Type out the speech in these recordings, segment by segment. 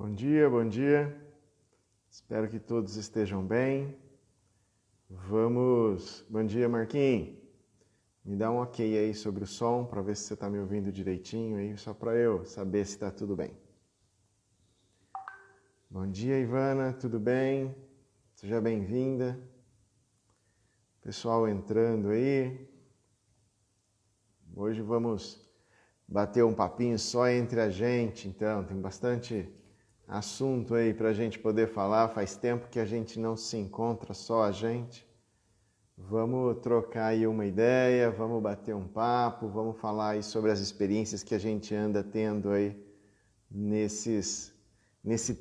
Bom dia, bom dia. Espero que todos estejam bem. Bom dia, Marquinhos. Me dá um ok aí sobre o som para ver se você está me ouvindo direitinho aí, só para eu saber se está tudo bem. Bom dia, Ivana, tudo bem? Seja bem-vinda. Pessoal entrando aí. Hoje vamos bater um papinho só entre a gente, então tem bastante assunto aí para a gente poder falar. Faz tempo que a gente não se encontra, só a gente. Vamos trocar aí uma ideia, vamos bater um papo, vamos falar aí sobre as experiências que a gente anda tendo aí nesse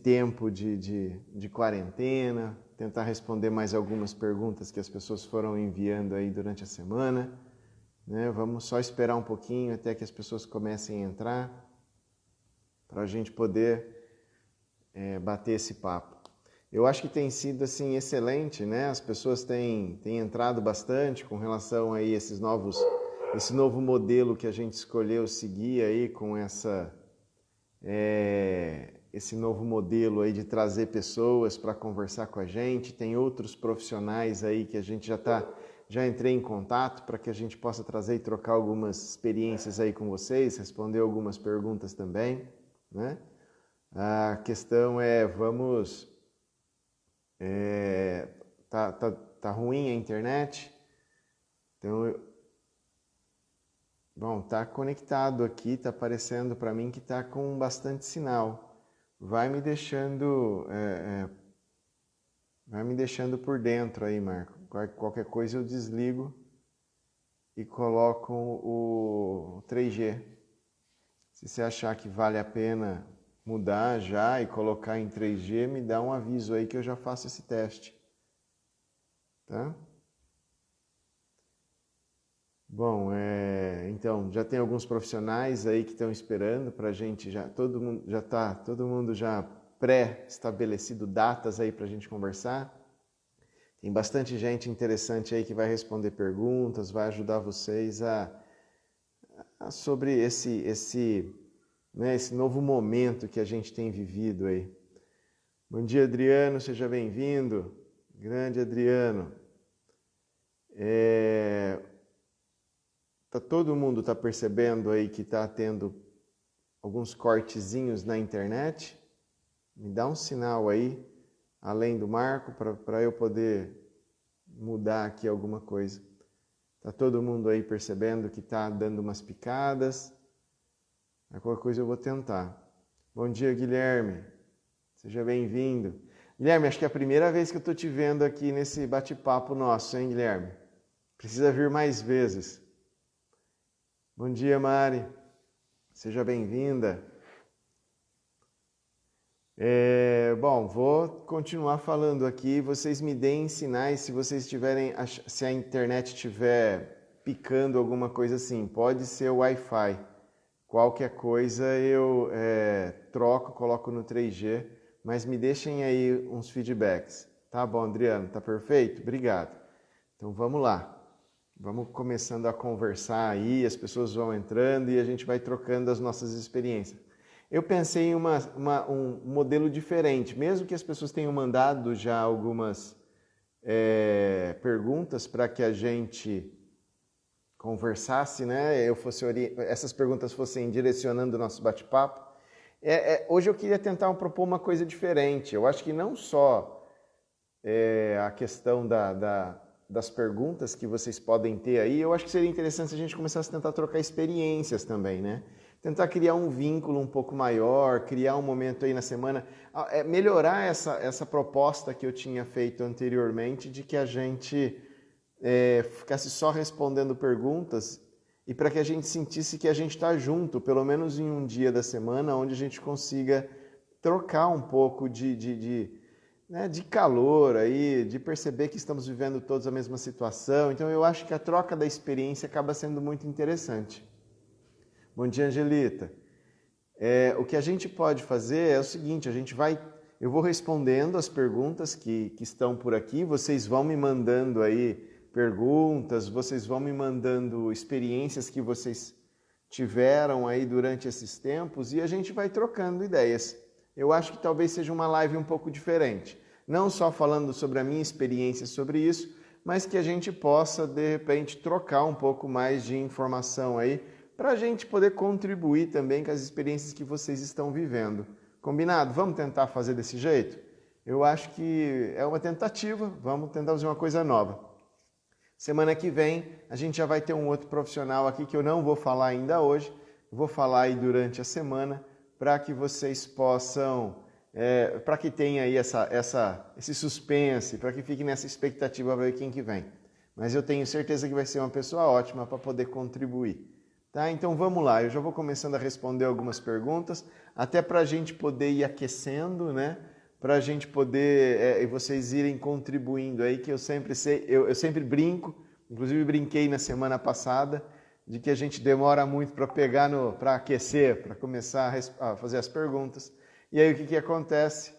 tempo de quarentena, tentar responder mais algumas perguntas que as pessoas foram enviando aí durante a semana. Vamos só esperar um pouquinho até que as pessoas comecem a entrar para a gente poder bater esse papo. Eu acho que tem sido assim excelente, né? As pessoas têm entrado bastante com relação aí esse novo modelo que a gente escolheu seguir aí com esse novo modelo aí de trazer pessoas para conversar com a gente. Tem outros profissionais aí que a gente já entrei em contato para que a gente possa trazer e trocar algumas experiências aí com vocês, responder algumas perguntas também, né? A questão é, tá ruim a internet? Então, bom, tá conectado aqui, tá aparecendo para mim que tá com bastante sinal. Vai me deixando por dentro aí, Marco. Qualquer coisa eu desligo e coloco o 3G. Se você achar que vale a pena mudar já e colocar em 3G, me dá um aviso aí que eu já faço esse teste. Tá? Bom, então, já tem alguns profissionais aí que estão esperando para a gente, todo mundo já pré-estabelecido datas aí para a gente conversar. Tem bastante gente interessante aí que vai responder perguntas, vai ajudar vocês sobre esse novo momento que a gente tem vivido aí. Bom dia, Adriano, seja bem-vindo. Grande Adriano. Todo mundo está percebendo aí que está tendo alguns cortezinhos na internet? Me dá um sinal aí, além do Marco, para eu poder mudar aqui alguma coisa. Está todo mundo aí percebendo que está dando umas picadas? Qualquer coisa eu vou tentar. Bom dia, Guilherme. Seja bem-vindo. Guilherme, acho que é a primeira vez que eu estou te vendo aqui nesse bate-papo nosso, hein, Guilherme? Precisa vir mais vezes. Bom dia, Mari. Seja bem-vinda. Bom, vou continuar falando aqui. Vocês me deem sinais se a internet estiver picando alguma coisa assim. Pode ser o Wi-Fi. Qualquer coisa eu troco, coloco no 3G, mas me deixem aí uns feedbacks. Tá bom, Adriano? Tá perfeito? Obrigado. Então vamos lá. Vamos começando a conversar aí, as pessoas vão entrando e a gente vai trocando as nossas experiências. Eu pensei em um modelo diferente, mesmo que as pessoas tenham mandado já algumas perguntas para que a gente conversasse, né? Essas perguntas fossem direcionando o nosso bate-papo. Hoje eu queria tentar propor uma coisa diferente. Eu acho que não só a questão das perguntas que vocês podem ter aí, eu acho que seria interessante se a gente começasse a tentar trocar experiências também, né? Tentar criar um vínculo um pouco maior, criar um momento aí na semana, melhorar essa proposta que eu tinha feito anteriormente de que a gente ficasse só respondendo perguntas e para que a gente sentisse que a gente está junto, pelo menos em um dia da semana, onde a gente consiga trocar um pouco de calor aí, de perceber que estamos vivendo todos a mesma situação. Então eu acho que a troca da experiência acaba sendo muito interessante. Bom dia, Angelita. O que a gente pode fazer é o seguinte, eu vou respondendo as perguntas que estão por aqui, vocês vão me mandando aí perguntas, vocês vão me mandando experiências que vocês tiveram aí durante esses tempos e a gente vai trocando ideias. eu acho que talvez seja uma live um pouco diferente. Não só falando sobre a minha experiência sobre isso, mas que a gente possa, de repente, trocar um pouco mais de informação aí, para a gente poder contribuir também com as experiências que vocês estão vivendo. Combinado? Vamos tentar fazer desse jeito? Eu acho que é uma tentativa, vamos tentar fazer uma coisa nova. Semana que vem a gente já vai ter um outro profissional aqui que eu não vou falar ainda hoje, vou falar aí durante a semana para que vocês possam, para que tenha aí esse suspense, para que fique nessa expectativa para ver quem que vem. Mas eu tenho certeza que vai ser uma pessoa ótima para poder contribuir. Tá? Então vamos lá, eu já vou começando a responder algumas perguntas, até para a gente poder ir aquecendo, né? Para a gente poder, vocês irem contribuindo aí, que eu sempre sei, eu sempre brinco, inclusive brinquei na semana passada, de que a gente demora muito para pegar, para aquecer, para começar a fazer as perguntas. E aí o que acontece?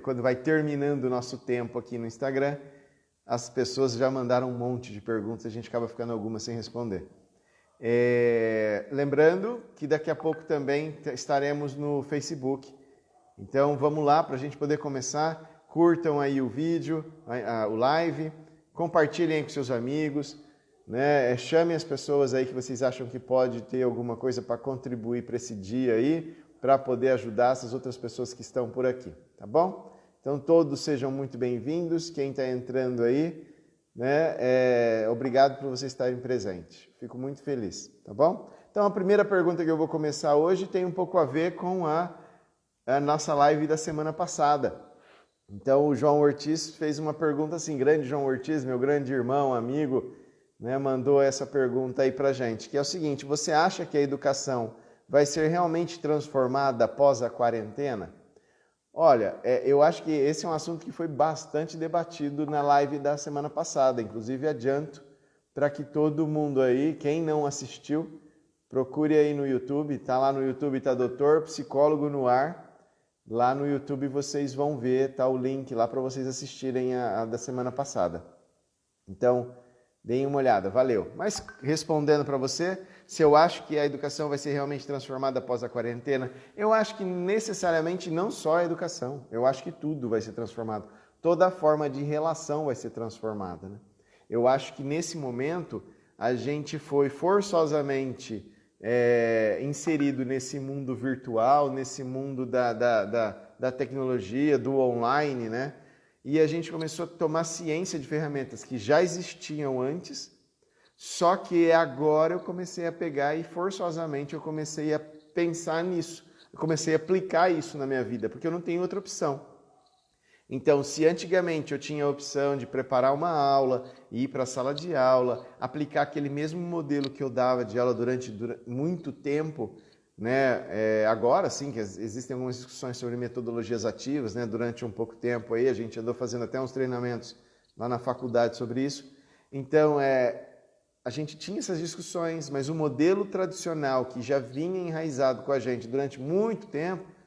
Quando vai terminando o nosso tempo aqui no Instagram, as pessoas já mandaram um monte de perguntas, a gente acaba ficando algumas sem responder. Lembrando que daqui a pouco também estaremos no Facebook. Então vamos lá para a gente poder começar. Curtam aí o vídeo, o live, compartilhem com seus amigos, né? Chamem as pessoas aí que vocês acham que pode ter alguma coisa para contribuir para esse dia aí, para poder ajudar essas outras pessoas que estão por aqui, tá bom? Então todos sejam muito bem-vindos, quem está entrando aí, né? Obrigado por vocês estarem presentes, fico muito feliz, tá bom? Então a primeira pergunta que eu vou começar hoje tem um pouco a ver com a nossa live da semana passada. Então o João Ortiz fez uma pergunta assim, grande João Ortiz, meu grande irmão, amigo, né, mandou essa pergunta aí pra gente, que é o seguinte: você acha que a educação vai ser realmente transformada após a quarentena? Olha, eu acho que esse é um assunto que foi bastante debatido na live da semana passada, inclusive adianto para que todo mundo aí, quem não assistiu, procure aí no YouTube, tá lá no YouTube, tá Doutor Psicólogo no Ar. Lá no YouTube vocês vão ver, tá o link lá para vocês assistirem a da semana passada. Então, deem uma olhada, valeu. Mas respondendo para você, se eu acho que a educação vai ser realmente transformada após a quarentena, eu acho que necessariamente não só a educação, eu acho que tudo vai ser transformado. Toda forma de relação vai ser transformada, né? Eu acho que nesse momento a gente foi forçosamente inserido nesse mundo virtual, nesse mundo da tecnologia, do online, né? E a gente começou a tomar ciência de ferramentas que já existiam antes, só que agora eu comecei a pegar e forçosamente eu comecei a pensar nisso, eu comecei a aplicar isso na minha vida, porque eu não tenho outra opção. Então, se antigamente eu tinha a opção de preparar uma aula, ir para a sala de aula, aplicar aquele mesmo modelo que eu dava de aula durante muito tempo, né? Agora sim que existem algumas discussões sobre metodologias ativas, né? Durante um pouco tempo aí a gente andou fazendo até uns treinamentos lá na faculdade sobre isso. Então, a gente tinha essas discussões, mas o modelo tradicional que já vinha enraizado com a gente durante muito tempo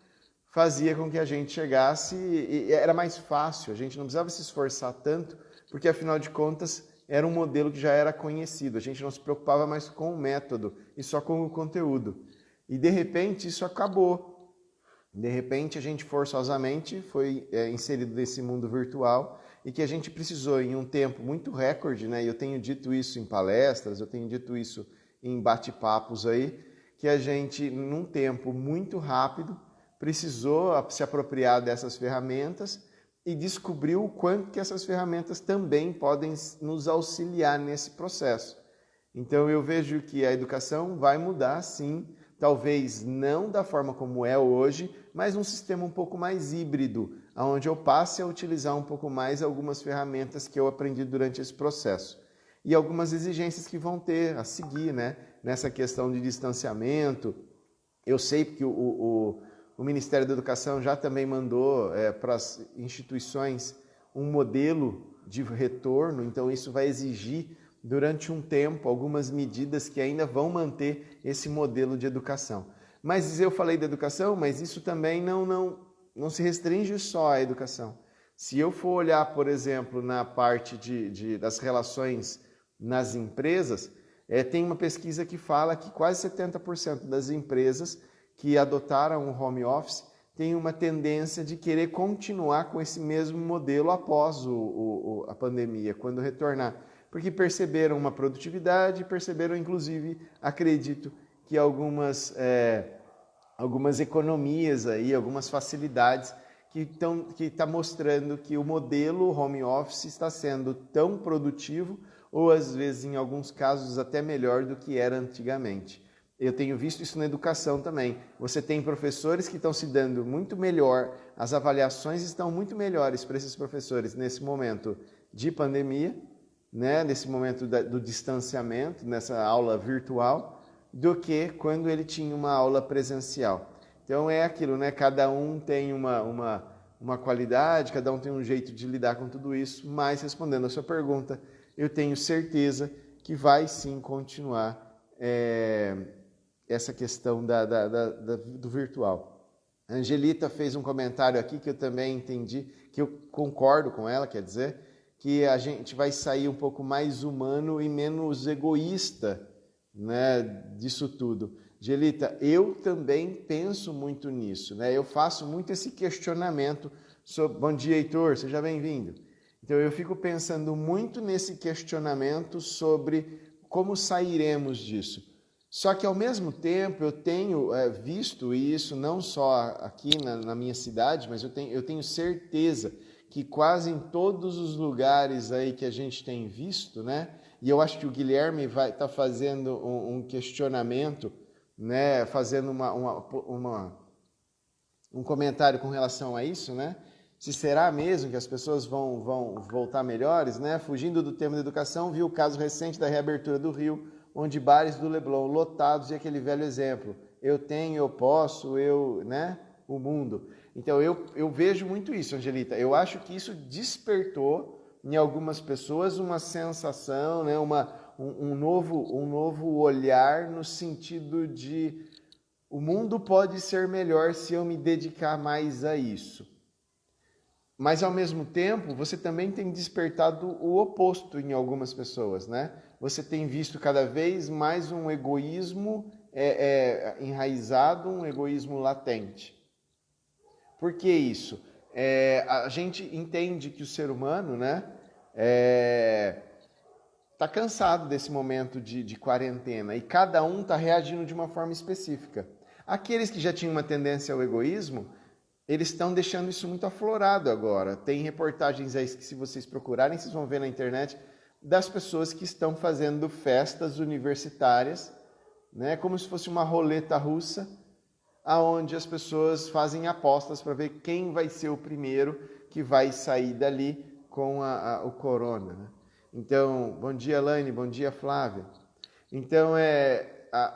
fazia com que a gente chegasse e era mais fácil, a gente não precisava se esforçar tanto, porque afinal de contas era um modelo que já era conhecido, a gente não se preocupava mais com o método e só com o conteúdo. E de repente isso acabou, de repente a gente forçosamente foi inserido nesse mundo virtual e que a gente precisou em um tempo muito recorde, né? Eu tenho dito isso em palestras, eu tenho dito isso em bate-papos aí, que a gente num tempo muito rápido precisou se apropriar dessas ferramentas e descobriu o quanto que essas ferramentas também podem nos auxiliar nesse processo. Então eu vejo que a educação vai mudar sim, talvez não da forma como é hoje, mas um sistema um pouco mais híbrido, onde eu passe a utilizar um pouco mais algumas ferramentas que eu aprendi durante esse processo. E algumas exigências que vão ter a seguir, né? Nessa questão de distanciamento. Eu sei que o Ministério da Educação já também mandou para as instituições um modelo de retorno, então isso vai exigir durante um tempo algumas medidas que ainda vão manter esse modelo de educação. Mas eu falei da educação, mas isso também não se restringe só à educação. Se eu for olhar, por exemplo, na parte das relações nas empresas, tem uma pesquisa que fala que quase 70% das empresas que adotaram o home office têm uma tendência de querer continuar com esse mesmo modelo após a pandemia, quando retornar. Porque perceberam uma produtividade, perceberam inclusive, acredito, que algumas economias aí, algumas facilidades que está mostrando que o modelo home office está sendo tão produtivo ou às vezes em alguns casos até melhor do que era antigamente. Eu tenho visto isso na educação também. Você tem professores que estão se dando muito melhor, as avaliações estão muito melhores para esses professores nesse momento de pandemia, né? Nesse momento do distanciamento, nessa aula virtual, do que quando ele tinha uma aula presencial. Então é aquilo, né? Cada um tem uma qualidade, cada um tem um jeito de lidar com tudo isso, mas respondendo a sua pergunta, eu tenho certeza que vai sim continuar essa questão do virtual. A Angelita fez um comentário aqui que eu também entendi, que eu concordo com ela, quer dizer, que a gente vai sair um pouco mais humano e menos egoísta, né, disso tudo. Angelita, eu também penso muito nisso, né? Eu faço muito esse questionamento sobre... Bom dia, Heitor, seja bem-vindo. Então eu fico pensando muito nesse questionamento sobre como sairemos disso. Só que, ao mesmo tempo, eu tenho visto isso, não só aqui na minha cidade, mas eu tenho certeza que quase em todos os lugares aí que a gente tem visto, né? E eu acho que o Guilherme vai estar fazendo um questionamento, né? Fazendo um comentário com relação a isso, né? Se será mesmo que as pessoas vão voltar melhores, né? Fugindo do tema da educação, vi o caso recente da reabertura do Rio, onde bares do Leblon lotados e aquele velho exemplo, eu tenho, eu posso, né? O mundo. Então eu vejo muito isso, Angelita. Eu acho que isso despertou em algumas pessoas uma sensação, né? um novo olhar no sentido de o mundo pode ser melhor se eu me dedicar mais a isso. Mas, ao mesmo tempo, você também tem despertado o oposto em algumas pessoas, né? Você tem visto cada vez mais um egoísmo enraizado, um egoísmo latente. Por que isso? A gente entende que o ser humano, né, está cansado desse momento de quarentena e cada um está reagindo de uma forma específica. Aqueles que já tinham uma tendência ao egoísmo, eles estão deixando isso muito aflorado agora. Tem reportagens aí que, se vocês procurarem, vocês vão ver na internet, das pessoas que estão fazendo festas universitárias, né, como se fosse uma roleta russa, aonde as pessoas fazem apostas para ver quem vai ser o primeiro que vai sair dali com o corona, né? Então, bom dia, Elaine, bom dia, Flávia. Então,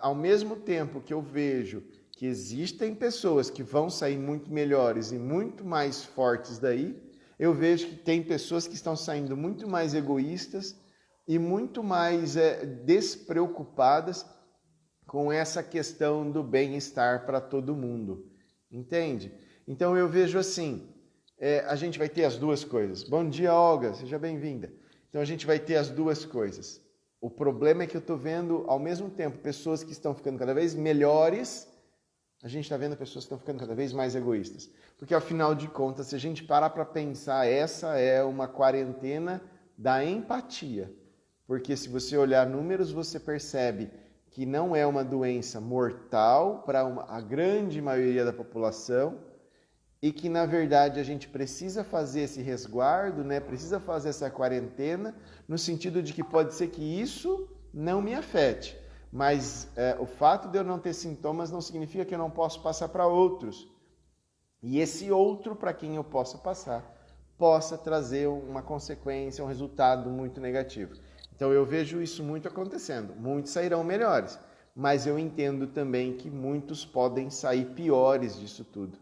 ao mesmo tempo que eu vejo que existem pessoas que vão sair muito melhores e muito mais fortes daí, eu vejo que tem pessoas que estão saindo muito mais egoístas e muito mais despreocupadas com essa questão do bem-estar para todo mundo, entende? Então eu vejo assim, a gente vai ter as duas coisas. Bom dia, Olga, seja bem-vinda. Então a gente vai ter as duas coisas. O problema é que eu estou vendo, ao mesmo tempo, pessoas que estão ficando cada vez melhores, a gente está vendo pessoas que estão ficando cada vez mais egoístas. Porque, afinal de contas, se a gente parar para pensar, essa é uma quarentena da empatia. Porque se você olhar números, você percebe que não é uma doença mortal para a grande maioria da população e que, na verdade, a gente precisa fazer esse resguardo, né? Precisa fazer essa quarentena, no sentido de que pode ser que isso não me afete. Mas o fato de eu não ter sintomas não significa que eu não posso passar para outros. E esse outro, para quem eu possa passar, possa trazer uma consequência, um resultado muito negativo. Então eu vejo isso muito acontecendo. Muitos sairão melhores, mas eu entendo também que muitos podem sair piores disso tudo.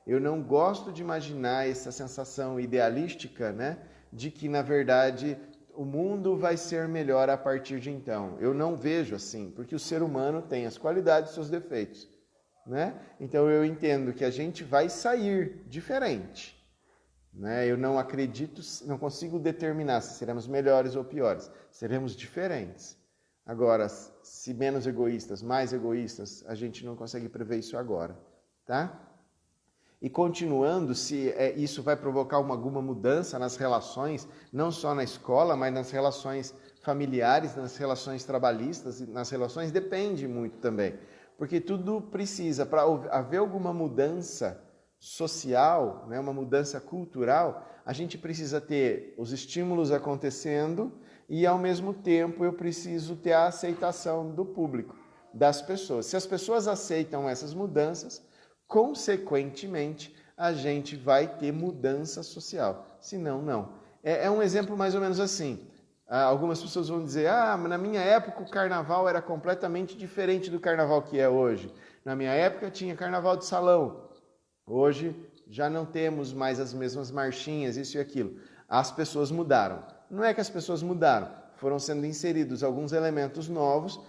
Eu não gosto de imaginar essa sensação idealística, né, de que, na verdade, o mundo vai ser melhor a partir de então. Eu não vejo assim, porque o ser humano tem as qualidades e seus defeitos, né? Então eu entendo que a gente vai sair diferente, né? Eu não acredito, não consigo determinar se seremos melhores ou piores. Seremos diferentes. Agora, se menos egoístas, mais egoístas, a gente não consegue prever isso agora, tá? E continuando, se isso vai provocar alguma mudança nas relações, não só na escola, mas nas relações familiares, nas relações trabalhistas, nas relações, depende muito também. Porque tudo precisa, para haver alguma mudança social, né, uma mudança cultural, a gente precisa ter os estímulos acontecendo e, ao mesmo tempo, eu preciso ter a aceitação do público, das pessoas. Se as pessoas aceitam essas mudanças, consequentemente, a gente vai ter mudança social. Senão, não. É um exemplo mais ou menos assim. Algumas pessoas vão dizer, na minha época o carnaval era completamente diferente do carnaval que é hoje. Na minha época tinha carnaval de salão. Hoje já não temos mais as mesmas marchinhas, isso e aquilo. As pessoas mudaram. Não é que as pessoas mudaram, foram sendo inseridos alguns elementos novos,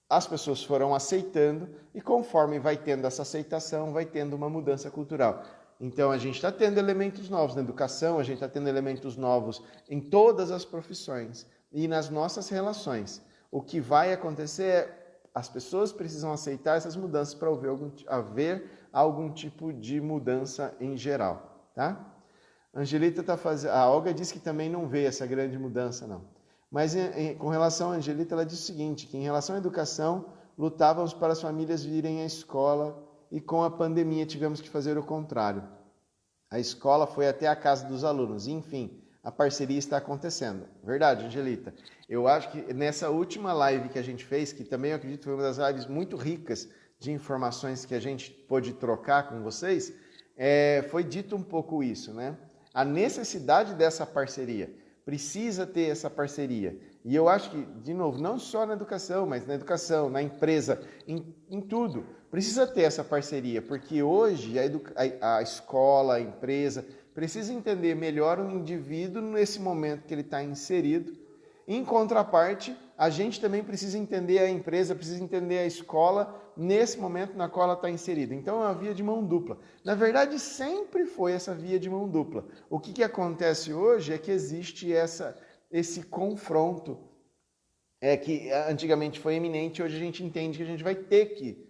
as pessoas foram aceitando e conforme vai tendo essa aceitação, vai tendo uma mudança cultural. Então a gente está tendo elementos novos na educação, a gente está tendo elementos novos em todas as profissões e nas nossas relações. O que vai acontecer é as pessoas precisam aceitar essas mudanças para haver algum tipo de mudança em geral, tá? Angelita está fazendo. A Olga disse que também não vê essa grande mudança, não. Mas com relação a Angelita, ela diz o seguinte, que em relação à educação, lutávamos para as famílias virem à escola e com a pandemia tivemos que fazer o contrário. A escola foi até a casa dos alunos. Enfim, a parceria está acontecendo. Verdade, Angelita? Eu acho que nessa última live que a gente fez, que também eu acredito foi uma das lives muito ricas de informações que a gente pôde trocar com vocês, foi dito um pouco isso, né? A necessidade dessa parceria. Precisa ter essa parceria. E eu acho que, de novo, não só na educação, mas na educação, na empresa, em tudo. Precisa ter essa parceria, porque hoje a escola, a empresa, precisa entender melhor o indivíduo nesse momento que ele está inserido. Em contraparte, a gente também precisa entender a empresa, precisa entender a escola nesse momento na qual ela está inserida. Então é uma via de mão dupla. Na verdade, sempre foi essa via de mão dupla. O que acontece hoje é que existe esse confronto que antigamente foi eminente, hoje a gente entende que a gente vai ter que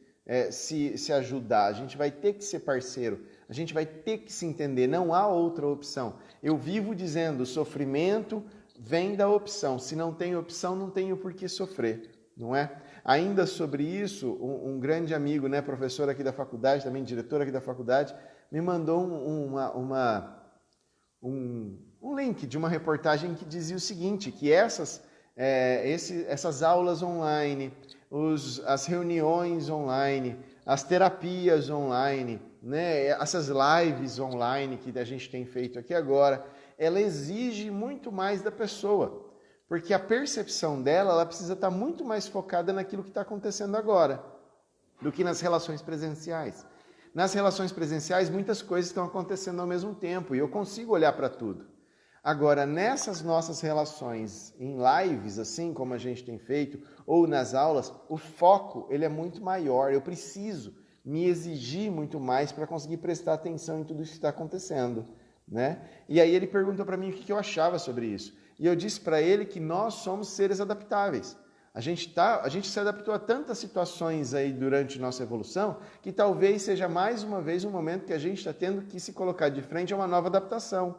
se ajudar, a gente vai ter que ser parceiro, a gente vai ter que se entender, não há outra opção. Eu vivo dizendo, o sofrimento vem da opção, se não tem opção, não tenho por que sofrer, não é? Ainda sobre isso, um grande amigo, né, professor aqui da faculdade, também diretor aqui da faculdade, me mandou um link de uma reportagem que dizia o seguinte, que essas aulas online, as reuniões online, as terapias online, né, essas lives online que a gente tem feito aqui agora, ela exige muito mais da pessoa, porque a percepção dela, ela precisa estar muito mais focada naquilo que está acontecendo agora, do que nas relações presenciais. Nas relações presenciais, muitas coisas estão acontecendo ao mesmo tempo, e eu consigo olhar para tudo. Agora, nessas nossas relações em lives, assim como a gente tem feito, ou nas aulas, o foco ele é muito maior. Eu preciso me exigir muito mais para conseguir prestar atenção em tudo isso que está acontecendo, né? E aí ele perguntou para mim o que eu achava sobre isso. E eu disse para ele que nós somos seres adaptáveis. A gente se adaptou a tantas situações aí durante nossa evolução que talvez seja mais uma vez um momento que a gente está tendo que se colocar de frente a uma nova adaptação.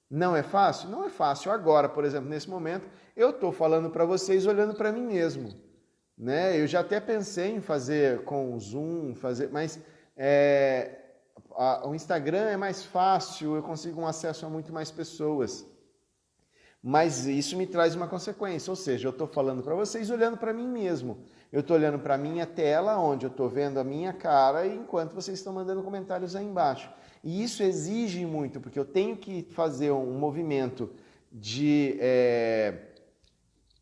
Não é fácil? Não é fácil. Agora, por exemplo, nesse momento, eu estou falando para vocês olhando para mim mesmo, né? Eu já até pensei em fazer com o Zoom, mas o Instagram é mais fácil, eu consigo um acesso a muito mais pessoas. Mas isso me traz uma consequência, ou seja, eu estou falando para vocês olhando para mim mesmo. Eu estou olhando para a minha tela, onde eu estou vendo a minha cara, enquanto vocês estão mandando comentários aí embaixo. E isso exige muito, porque eu tenho que fazer um movimento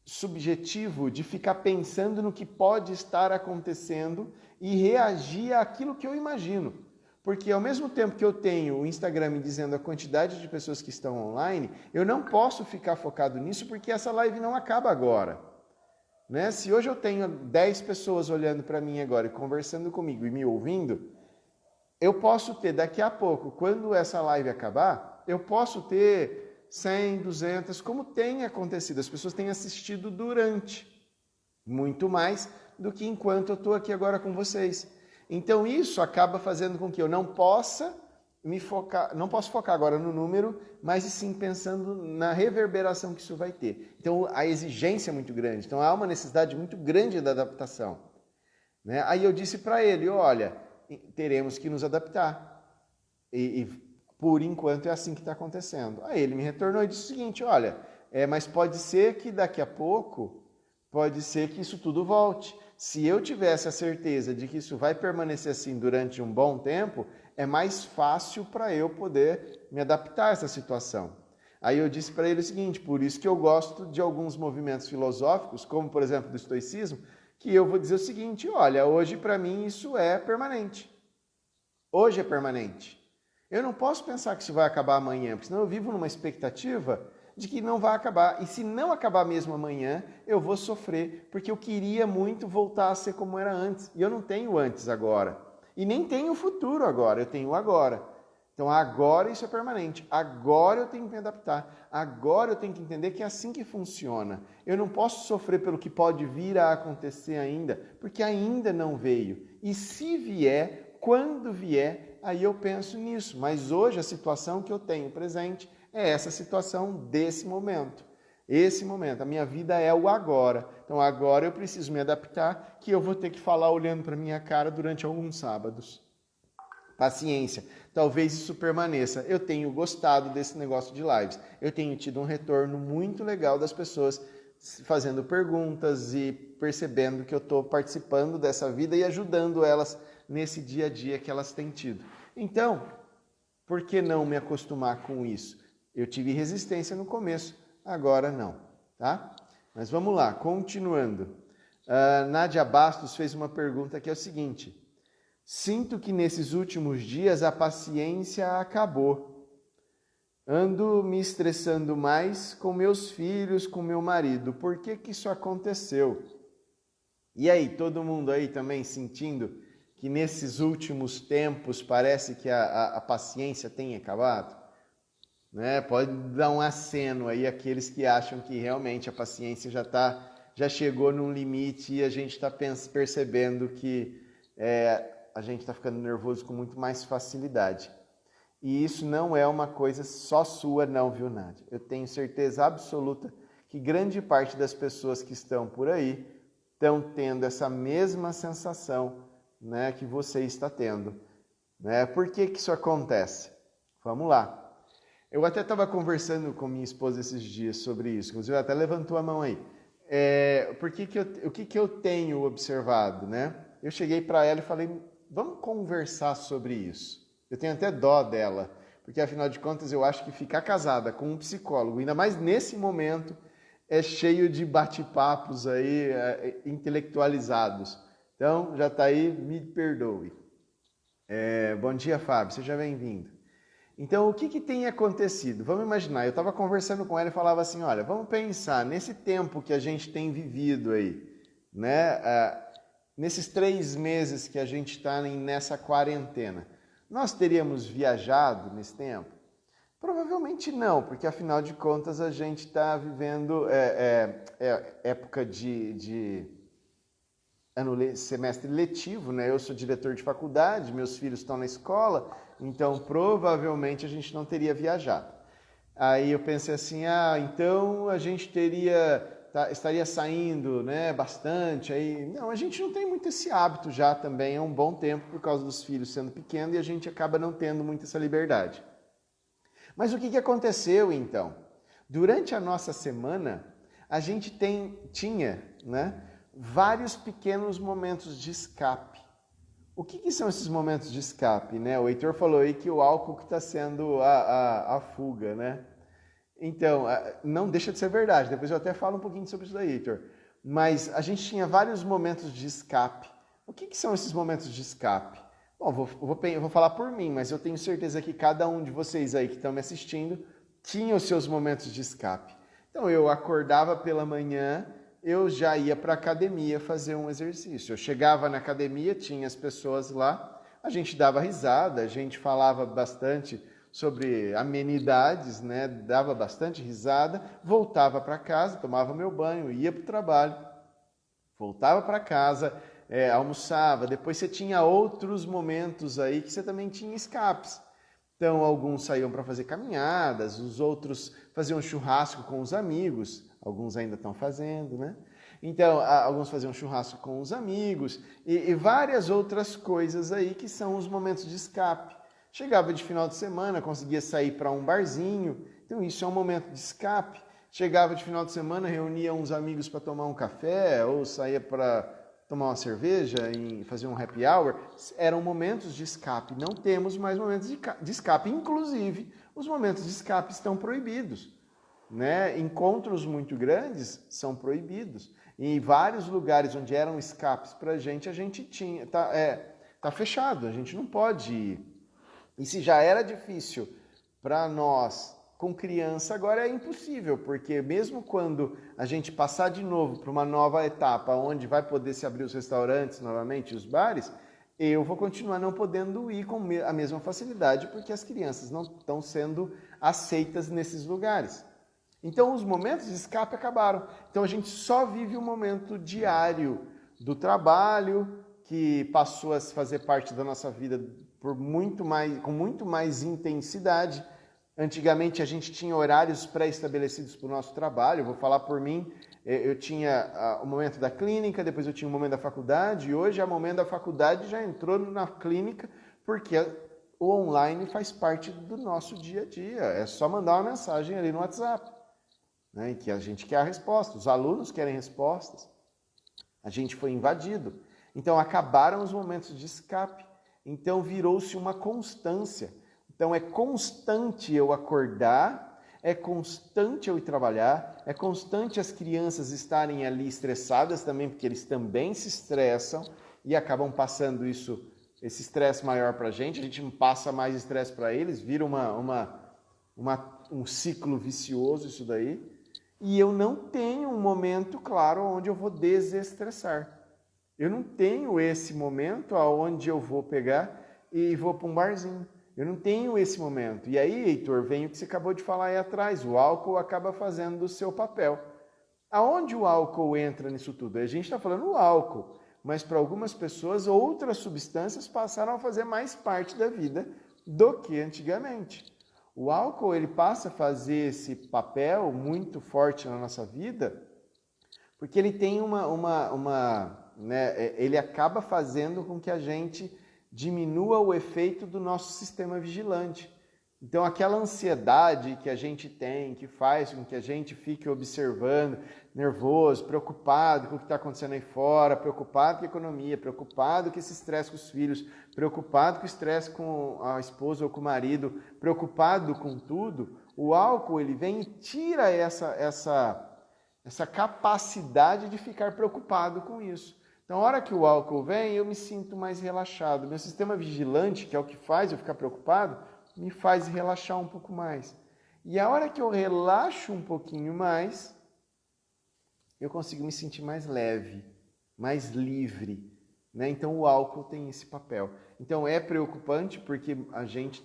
subjetivo de ficar pensando no que pode estar acontecendo e reagir àquilo que eu imagino. Porque ao mesmo tempo que eu tenho o Instagram me dizendo a quantidade de pessoas que estão online, eu não posso ficar focado nisso porque essa live não acaba agora. Né? Se hoje eu tenho 10 pessoas olhando para mim agora e conversando comigo e me ouvindo, eu posso ter daqui a pouco, quando essa live acabar, eu posso ter 100, 200, como tem acontecido, as pessoas têm assistido durante. muito mais do que enquanto eu estou aqui agora com vocês. Então isso acaba fazendo com que eu não possa focar agora no número, mas sim pensando na reverberação que isso vai ter. Então a exigência é muito grande, então há uma necessidade muito grande da adaptação. Né? Aí eu disse para ele, olha, teremos que nos adaptar. E por enquanto é assim que está acontecendo. Aí ele me retornou e disse o seguinte, olha, mas pode ser que daqui a pouco, pode ser que isso tudo volte. Se eu tivesse a certeza de que isso vai permanecer assim durante um bom tempo, é mais fácil para eu poder me adaptar a essa situação. Aí eu disse para ele o seguinte, por isso que eu gosto de alguns movimentos filosóficos, como por exemplo do estoicismo, que eu vou dizer o seguinte, olha, hoje para mim isso é permanente. Hoje é permanente. Eu não posso pensar que isso vai acabar amanhã, porque senão eu vivo numa expectativa de que não vai acabar. E se não acabar mesmo amanhã, eu vou sofrer, porque eu queria muito voltar a ser como era antes. E eu não tenho antes agora. E nem tenho o futuro agora, eu tenho o agora. Então agora isso é permanente. Agora eu tenho que me adaptar. Agora eu tenho que entender que é assim que funciona. Eu não posso sofrer pelo que pode vir a acontecer ainda, porque ainda não veio. E se vier, quando vier, aí eu penso nisso. Mas hoje a situação que eu tenho presente é essa situação desse momento. Esse momento, a minha vida é o agora. Então agora eu preciso me adaptar, que eu vou ter que falar olhando para minha cara durante alguns sábados. Paciência, talvez isso permaneça. Eu tenho gostado desse negócio de lives. Eu tenho tido um retorno muito legal das pessoas fazendo perguntas e percebendo que eu estou participando dessa vida e ajudando elas nesse dia a dia que elas têm tido. Então, por que não me acostumar com isso? Eu tive resistência no começo, agora não, tá? Mas vamos lá, continuando. Nádia Bastos fez uma pergunta que é o seguinte: sinto que nesses últimos dias a paciência acabou. Ando me estressando mais com meus filhos, com meu marido. Por que isso aconteceu? E aí, todo mundo aí também sentindo que nesses últimos tempos parece que a paciência tem acabado? Né? Pode dar um aceno aí àqueles que acham que realmente a paciência já chegou num limite e a gente está percebendo que a gente está ficando nervoso com muito mais facilidade. E isso não é uma coisa só sua não, viu, Nádia? Eu tenho certeza absoluta que grande parte das pessoas que estão por aí estão tendo essa mesma sensação, né, que você está tendo. Né? Por que isso acontece? Vamos lá. Eu até estava conversando com minha esposa esses dias sobre isso, inclusive ela até levantou a mão aí. O que eu tenho observado, né? Eu cheguei para ela e falei, vamos conversar sobre isso. Eu tenho até dó dela, porque afinal de contas eu acho que ficar casada com um psicólogo, ainda mais nesse momento, é cheio de bate-papos aí intelectualizados. Então, já está aí, me perdoe. Bom dia, Fábio, seja bem-vindo. Então, o que tem acontecido? Vamos imaginar, eu estava conversando com ela e falava assim, olha, vamos pensar nesse tempo que a gente tem vivido aí, né? Nesses 3 meses que a gente está nessa quarentena, nós teríamos viajado nesse tempo? Provavelmente não, porque afinal de contas a gente está vivendo época de semestre letivo, né? Eu sou diretor de faculdade, meus filhos estão na escola, então provavelmente a gente não teria viajado. Aí eu pensei assim, então a gente estaria saindo, né, bastante. Aí, não, a gente não tem muito esse hábito já também, é um bom tempo por causa dos filhos sendo pequenos e a gente acaba não tendo muito essa liberdade. Mas o que aconteceu então? Durante a nossa semana, a gente tinha, né, vários pequenos momentos de escape. O que são esses momentos de escape, né? O Heitor falou aí que o álcool que está sendo a fuga, né? Então, não deixa de ser verdade. Depois eu até falo um pouquinho sobre isso daí, Heitor. Mas a gente tinha vários momentos de escape. O que são esses momentos de escape? Bom, eu vou falar por mim, mas eu tenho certeza que cada um de vocês aí que estão me assistindo tinha os seus momentos de escape. Então, eu acordava pela manhã, eu já ia para a academia fazer um exercício. Eu chegava na academia, tinha as pessoas lá, a gente dava risada, a gente falava bastante sobre amenidades, né? Dava bastante risada, voltava para casa, tomava meu banho, ia para o trabalho. voltava para casa, almoçava, depois você tinha outros momentos aí que você também tinha escapes. Então, alguns saíam para fazer caminhadas, os outros faziam churrasco com os amigos, alguns ainda estão fazendo, né? Então, alguns faziam churrasco com os amigos e várias outras coisas aí que são os momentos de escape. Chegava de final de semana, conseguia sair para um barzinho, então isso é um momento de escape. Chegava de final de semana, reunia uns amigos para tomar um café ou saía para tomar uma cerveja e fazer um happy hour. Eram momentos de escape. Não temos mais momentos de escape. Inclusive, os momentos de escape estão proibidos, né? Encontros muito grandes são proibidos. E em vários lugares onde eram escapes para a gente tinha... Tá fechado, a gente não pode ir. E se já era difícil para nós com criança, agora é impossível, porque mesmo quando a gente passar de novo para uma nova etapa, onde vai poder se abrir os restaurantes novamente, os bares, eu vou continuar não podendo ir com a mesma facilidade, porque as crianças não estão sendo aceitas nesses lugares. Então os momentos de escape acabaram. Então a gente só vive o momento diário do trabalho, que passou a fazer parte da nossa vida com muito mais intensidade. Antigamente a gente tinha horários pré-estabelecidos para o nosso trabalho. Eu vou falar por mim, eu tinha o momento da clínica, depois eu tinha o momento da faculdade, e hoje o momento da faculdade já entrou na clínica, porque o online faz parte do nosso dia a dia. É só mandar uma mensagem ali no WhatsApp, né, em que a gente quer a resposta, os alunos querem respostas. A gente foi invadido. Então acabaram os momentos de escape. Então virou-se uma constância. Então é constante eu acordar, é constante eu ir trabalhar, é constante as crianças estarem ali estressadas também, porque eles também se estressam e acabam passando esse estresse maior para a gente não passa mais estresse para eles, vira um ciclo vicioso isso daí. E eu não tenho um momento claro onde eu vou desestressar. Eu não tenho esse momento onde eu vou pegar e vou para um barzinho. Eu não tenho esse momento. E aí, Heitor, vem o que você acabou de falar aí atrás. O álcool acaba fazendo o seu papel. Aonde o álcool entra nisso tudo? A gente está falando o álcool, mas para algumas pessoas outras substâncias passaram a fazer mais parte da vida do que antigamente. O álcool ele passa a fazer esse papel muito forte na nossa vida porque ele tem ele acaba fazendo com que a gente diminua o efeito do nosso sistema vigilante. Então, aquela ansiedade que a gente tem, que faz com que a gente fique observando, nervoso, preocupado com o que está acontecendo aí fora, preocupado com a economia, preocupado com esse estresse com os filhos, preocupado com o estresse com a esposa ou com o marido, preocupado com tudo, o álcool ele vem e tira essa capacidade de ficar preocupado com isso. Então, a hora que o álcool vem, eu me sinto mais relaxado. Meu sistema vigilante, que é o que faz eu ficar preocupado, me faz relaxar um pouco mais. E a hora que eu relaxo um pouquinho mais, eu consigo me sentir mais leve, mais livre, né? Então, o álcool tem esse papel. Então, é preocupante porque a gente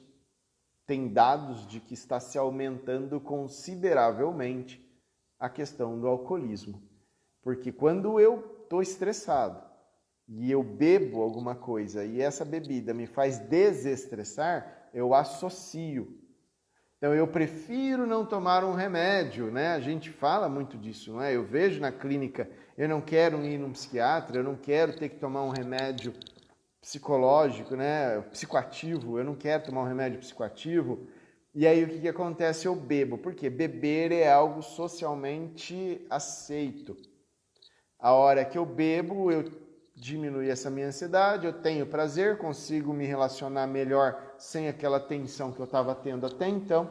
tem dados de que está se aumentando consideravelmente a questão do alcoolismo. Porque quando eu estou estressado e eu bebo alguma coisa e essa bebida me faz desestressar, eu associo. Então eu prefiro não tomar um remédio, né? A gente fala muito disso, né? Eu vejo na clínica, eu não quero ir num psiquiatra, eu não quero ter que tomar um remédio psicológico, né? Psicoativo, eu não quero tomar um remédio psicoativo. E aí o que acontece? Eu bebo. Por quê? Beber é algo socialmente aceito. A hora que eu bebo, eu diminuo essa minha ansiedade, eu tenho prazer, consigo me relacionar melhor sem aquela tensão que eu estava tendo até então,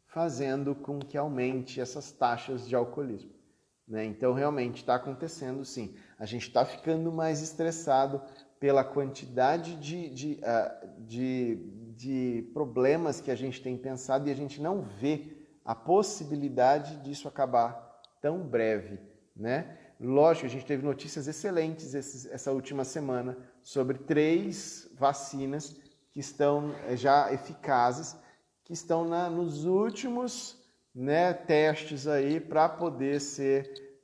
fazendo com que aumente essas taxas de alcoolismo, né? Então, realmente está acontecendo sim. A gente está ficando mais estressado pela quantidade de problemas que a gente tem pensado e a gente não vê a possibilidade disso acabar tão breve, né? Lógico, a gente teve notícias excelentes essa última semana sobre 3 vacinas que estão já eficazes, que estão nos últimos, né, testes aí para poder ser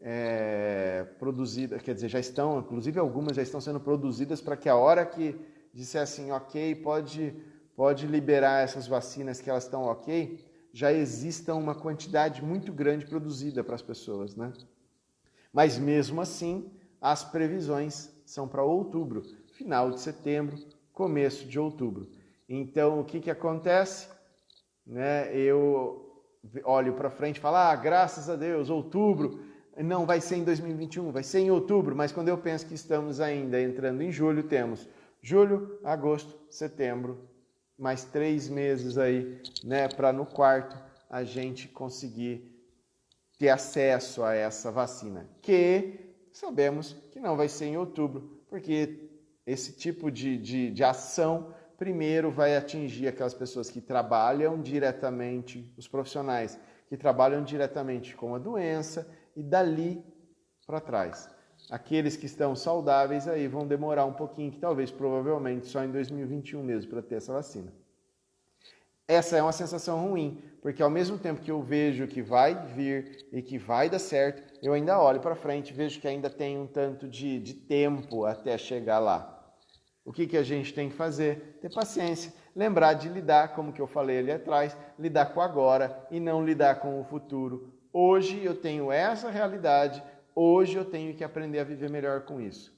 produzidas, quer dizer, já estão, inclusive algumas já estão sendo produzidas para que a hora que disser assim, ok, pode liberar essas vacinas que elas estão ok, já exista uma quantidade muito grande produzida para as pessoas, né? Mas mesmo assim, as previsões são para outubro, final de setembro, começo de outubro. Então, o que acontece? Né? Eu olho para frente e falo, graças a Deus, outubro, não vai ser em 2021, vai ser em outubro, mas quando eu penso que estamos ainda entrando em julho, temos julho, agosto, setembro, mais 3 meses aí, né, para no quarto a gente conseguir ter acesso a essa vacina, que sabemos que não vai ser em outubro, porque esse tipo de ação primeiro vai atingir aquelas pessoas que trabalham diretamente, os profissionais que trabalham diretamente com a doença e dali para trás. Aqueles que estão saudáveis aí vão demorar um pouquinho, que talvez, provavelmente, só em 2021 mesmo para ter essa vacina. Essa é uma sensação ruim, porque ao mesmo tempo que eu vejo que vai vir e que vai dar certo, eu ainda olho para frente e vejo que ainda tem um tanto de tempo até chegar lá. O que a gente tem que fazer? Ter paciência, lembrar de lidar, como que eu falei ali atrás, lidar com agora e não lidar com o futuro. Hoje eu tenho essa realidade, hoje eu tenho que aprender a viver melhor com isso.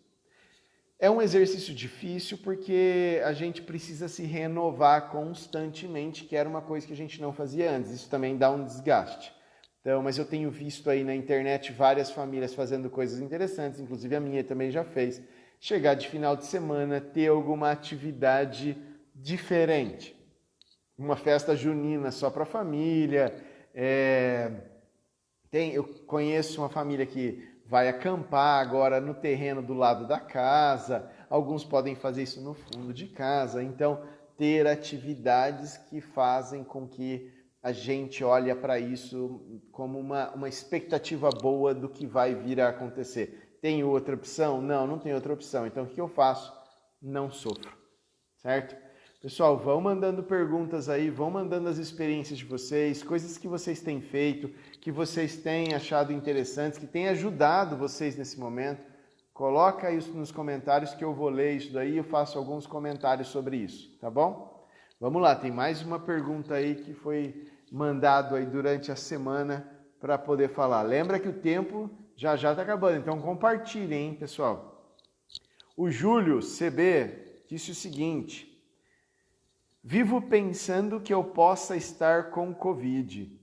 É um exercício difícil porque a gente precisa se renovar constantemente, que era uma coisa que a gente não fazia antes. Isso também dá um desgaste. Então, mas eu tenho visto aí na internet várias famílias fazendo coisas interessantes, inclusive a minha também já fez. Chegar de final de semana, ter alguma atividade diferente. Uma festa junina só para a família. Eu conheço uma família que vai acampar agora no terreno do lado da casa. Alguns podem fazer isso no fundo de casa. Então, ter atividades que fazem com que a gente olhe para isso como uma expectativa boa do que vai vir a acontecer. Tem outra opção? Não tem outra opção. Então, o que eu faço? Não sofro, certo? Pessoal, vão mandando perguntas aí, vão mandando as experiências de vocês, coisas que vocês têm feito, que vocês têm achado interessantes, que têm ajudado vocês nesse momento. Coloca isso nos comentários que eu vou ler isso daí e eu faço alguns comentários sobre isso, tá bom? Vamos lá, tem mais uma pergunta aí que foi mandado aí durante a semana para poder falar. Lembra que o tempo já está acabando, então compartilhem, hein, pessoal. O Júlio CB disse o seguinte: vivo pensando que eu possa estar com Covid.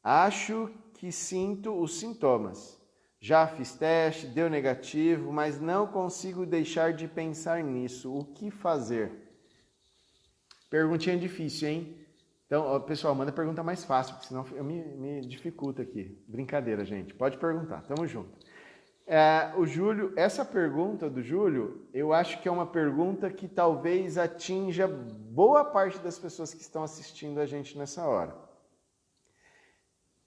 Acho que sinto os sintomas. Já fiz teste, deu negativo, mas não consigo deixar de pensar nisso. O que fazer? Perguntinha difícil, hein? Então, pessoal, manda pergunta mais fácil, porque senão eu me dificulta aqui. Brincadeira, gente. Pode perguntar. Tamo junto. O Júlio, essa pergunta do Júlio, eu acho que é uma pergunta que talvez atinja boa parte das pessoas que estão assistindo a gente nessa hora.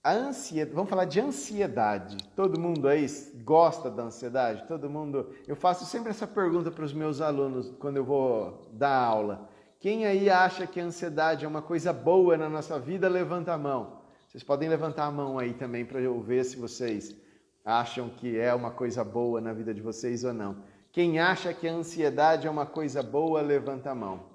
A ansiedade, vamos falar de ansiedade. Todo mundo aí gosta da ansiedade? Todo mundo. Eu faço sempre essa pergunta para os meus alunos quando eu vou dar aula. Quem aí acha que a ansiedade é uma coisa boa na nossa vida, levanta a mão. Vocês podem levantar a mão aí também para eu ver se vocês acham que é uma coisa boa na vida de vocês ou não. Quem acha que a ansiedade é uma coisa boa, levanta a mão.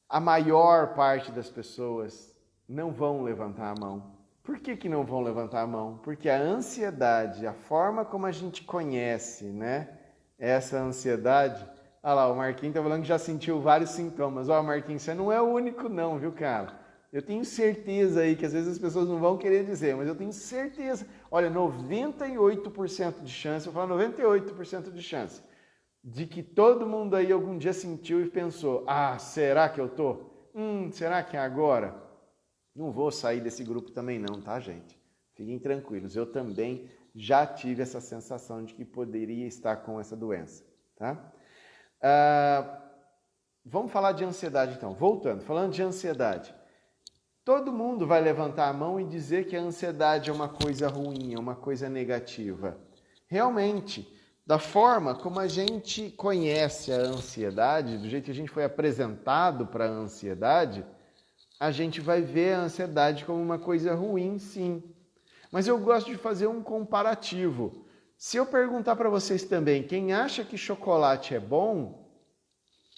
A maior parte das pessoas não vão levantar a mão. Por que não vão levantar a mão? Porque a ansiedade, a forma como a gente conhece, né, essa ansiedade... Olha lá, o Marquinhos tá falando que já sentiu vários sintomas. Ó, Marquinhos, você não é o único não, viu, cara? Eu tenho certeza aí que às vezes as pessoas não vão querer dizer, mas eu tenho certeza. Olha, 98% de chance, eu falo 98% de chance, de que todo mundo aí algum dia sentiu e pensou, será que eu tô? Será que é agora? Não vou sair desse grupo também não, tá, gente? Fiquem tranquilos, eu também já tive essa sensação de que poderia estar com essa doença, tá? Vamos falar de ansiedade então. Voltando, falando de ansiedade. Todo mundo vai levantar a mão e dizer que a ansiedade é uma coisa ruim, é uma coisa negativa. Realmente, da forma como a gente conhece a ansiedade, do jeito que a gente foi apresentado para a ansiedade, a gente vai ver a ansiedade como uma coisa ruim, sim. Mas eu gosto de fazer um comparativo. Se eu perguntar para vocês também, quem acha que chocolate é bom,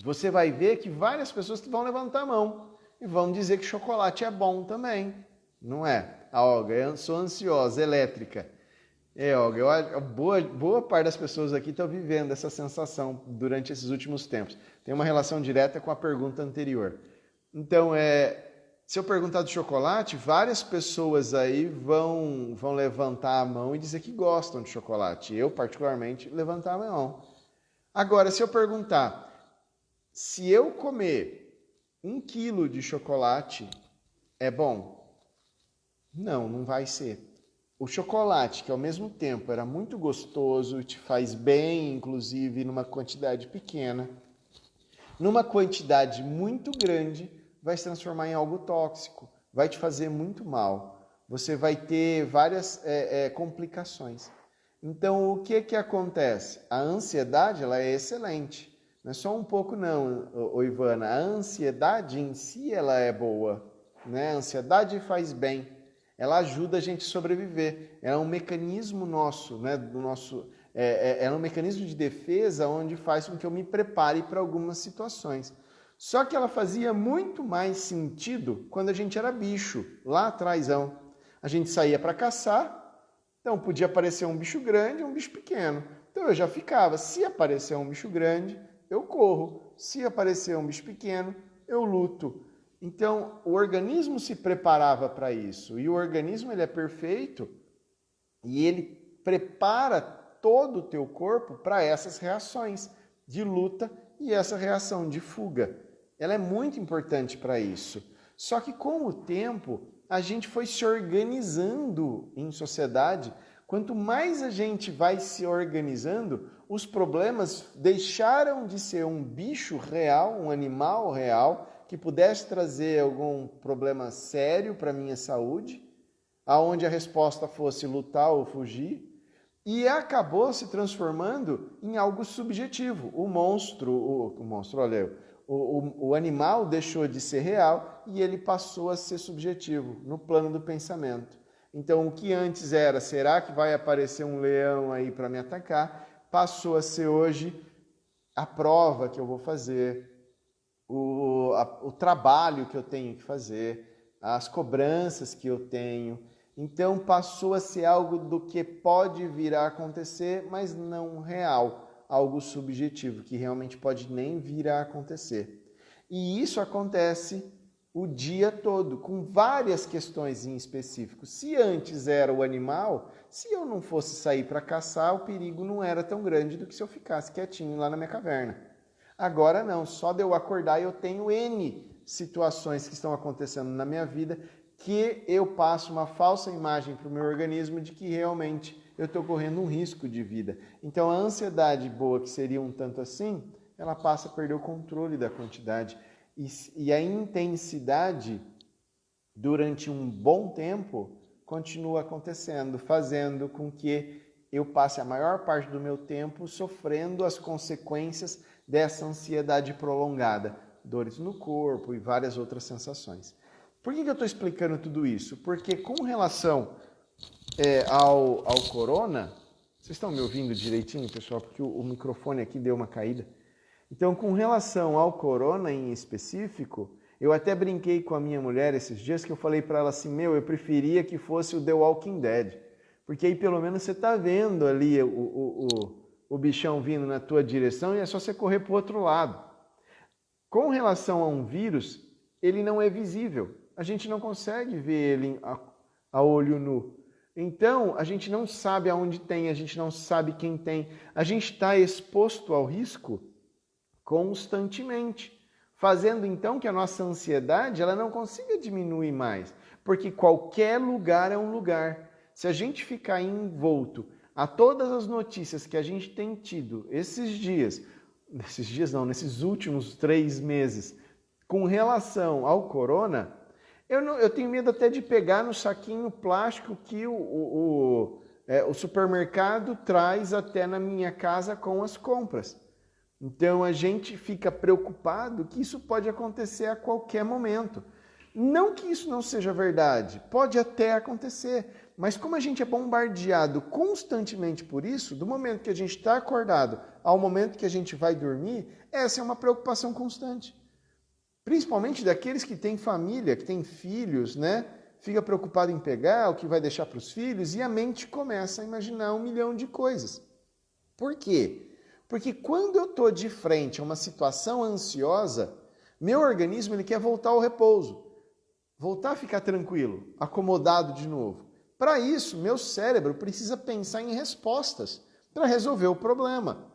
você vai ver que várias pessoas vão levantar a mão e vão dizer que chocolate é bom também. Não é? A Olga, eu sou ansiosa, elétrica. Olga, boa parte das pessoas aqui estão vivendo essa sensação durante esses últimos tempos. Tem uma relação direta com a pergunta anterior. Então, se eu perguntar do chocolate, várias pessoas aí vão levantar a mão e dizer que gostam de chocolate. Eu, particularmente, levantar a mão. Agora, se eu perguntar, se eu comer 1 quilo de chocolate, é bom? Não vai ser. O chocolate, que ao mesmo tempo era muito gostoso e te faz bem, inclusive numa quantidade pequena, numa quantidade muito grande, vai se transformar em algo tóxico, vai te fazer muito mal. Você vai ter várias complicações. Então, o que acontece? A ansiedade ela é excelente. Não é só um pouco não, Ivana. A ansiedade em si ela é boa. Né? A ansiedade faz bem. Ela ajuda a gente a sobreviver. É um mecanismo nosso, né? É um mecanismo de defesa onde faz com que eu me prepare para algumas situações. Só que ela fazia muito mais sentido quando a gente era bicho, lá atrásão. A gente saía para caçar, então podia aparecer um bicho grande e um bicho pequeno. Então eu já ficava, se aparecer um bicho grande, eu corro. Se aparecer um bicho pequeno, eu luto. Então, o organismo se preparava para isso. E o organismo ele é perfeito e ele prepara todo o teu corpo para essas reações de luta e essa reação de fuga. Ela é muito importante para isso. Só que com o tempo, a gente foi se organizando em sociedade. Quanto mais a gente vai se organizando, os problemas deixaram de ser um bicho real, um animal real, que pudesse trazer algum problema sério para a minha saúde, aonde a resposta fosse lutar ou fugir, e acabou se transformando em algo subjetivo. O animal deixou de ser real e ele passou a ser subjetivo, no plano do pensamento. Então, o que antes era, será que vai aparecer um leão aí para me atacar, passou a ser hoje a prova que eu vou fazer, o trabalho que eu tenho que fazer, as cobranças que eu tenho. Então passou a ser algo do que pode vir a acontecer, mas não real, algo subjetivo, que realmente pode nem vir a acontecer. E isso acontece o dia todo, com várias questões em específico. Se antes era o animal, se eu não fosse sair para caçar, o perigo não era tão grande do que se eu ficasse quietinho lá na minha caverna. Agora não, só de eu acordar eu tenho N situações que estão acontecendo na minha vida que eu passo uma falsa imagem para o meu organismo de que realmente eu estou correndo um risco de vida. Então a ansiedade boa, que seria um tanto assim, ela passa a perder o controle da quantidade. E a intensidade, durante um bom tempo, continua acontecendo, fazendo com que eu passe a maior parte do meu tempo sofrendo as consequências dessa ansiedade prolongada, dores no corpo e várias outras sensações. Por que eu estou explicando tudo isso? Porque com relação ao corona, vocês estão me ouvindo direitinho, pessoal? Porque o microfone aqui deu uma caída. Então, com relação ao corona em específico, eu até brinquei com a minha mulher esses dias que eu falei para ela assim, eu preferia que fosse o The Walking Dead, porque aí pelo menos você está vendo ali o bichão vindo na tua direção e é só você correr para o outro lado. Com relação a um vírus, ele não é visível. A gente não consegue ver ele a olho nu. Então, a gente não sabe aonde tem, a gente não sabe quem tem. A gente está exposto ao risco constantemente, fazendo então que a nossa ansiedade ela não consiga diminuir mais, porque qualquer lugar é um lugar. Se a gente ficar envolto a todas as notícias que a gente tem tido nesses últimos 3 meses, com relação ao corona, eu tenho medo até de pegar no saquinho plástico que o supermercado traz até na minha casa com as compras. Então a gente fica preocupado que isso pode acontecer a qualquer momento. Não que isso não seja verdade, pode até acontecer, Mas como a gente é bombardeado constantemente por isso, do momento que a gente está acordado ao momento que a gente vai dormir, essa é uma preocupação constante. Principalmente daqueles que têm família, que têm filhos, né? Fica preocupado em pegar o que vai deixar para os filhos e a mente começa a imaginar 1 milhão de coisas. Por quê? Porque quando eu estou de frente a uma situação ansiosa, meu organismo ele quer voltar ao repouso, voltar a ficar tranquilo, acomodado de novo. Para isso, meu cérebro precisa pensar em respostas para resolver o problema.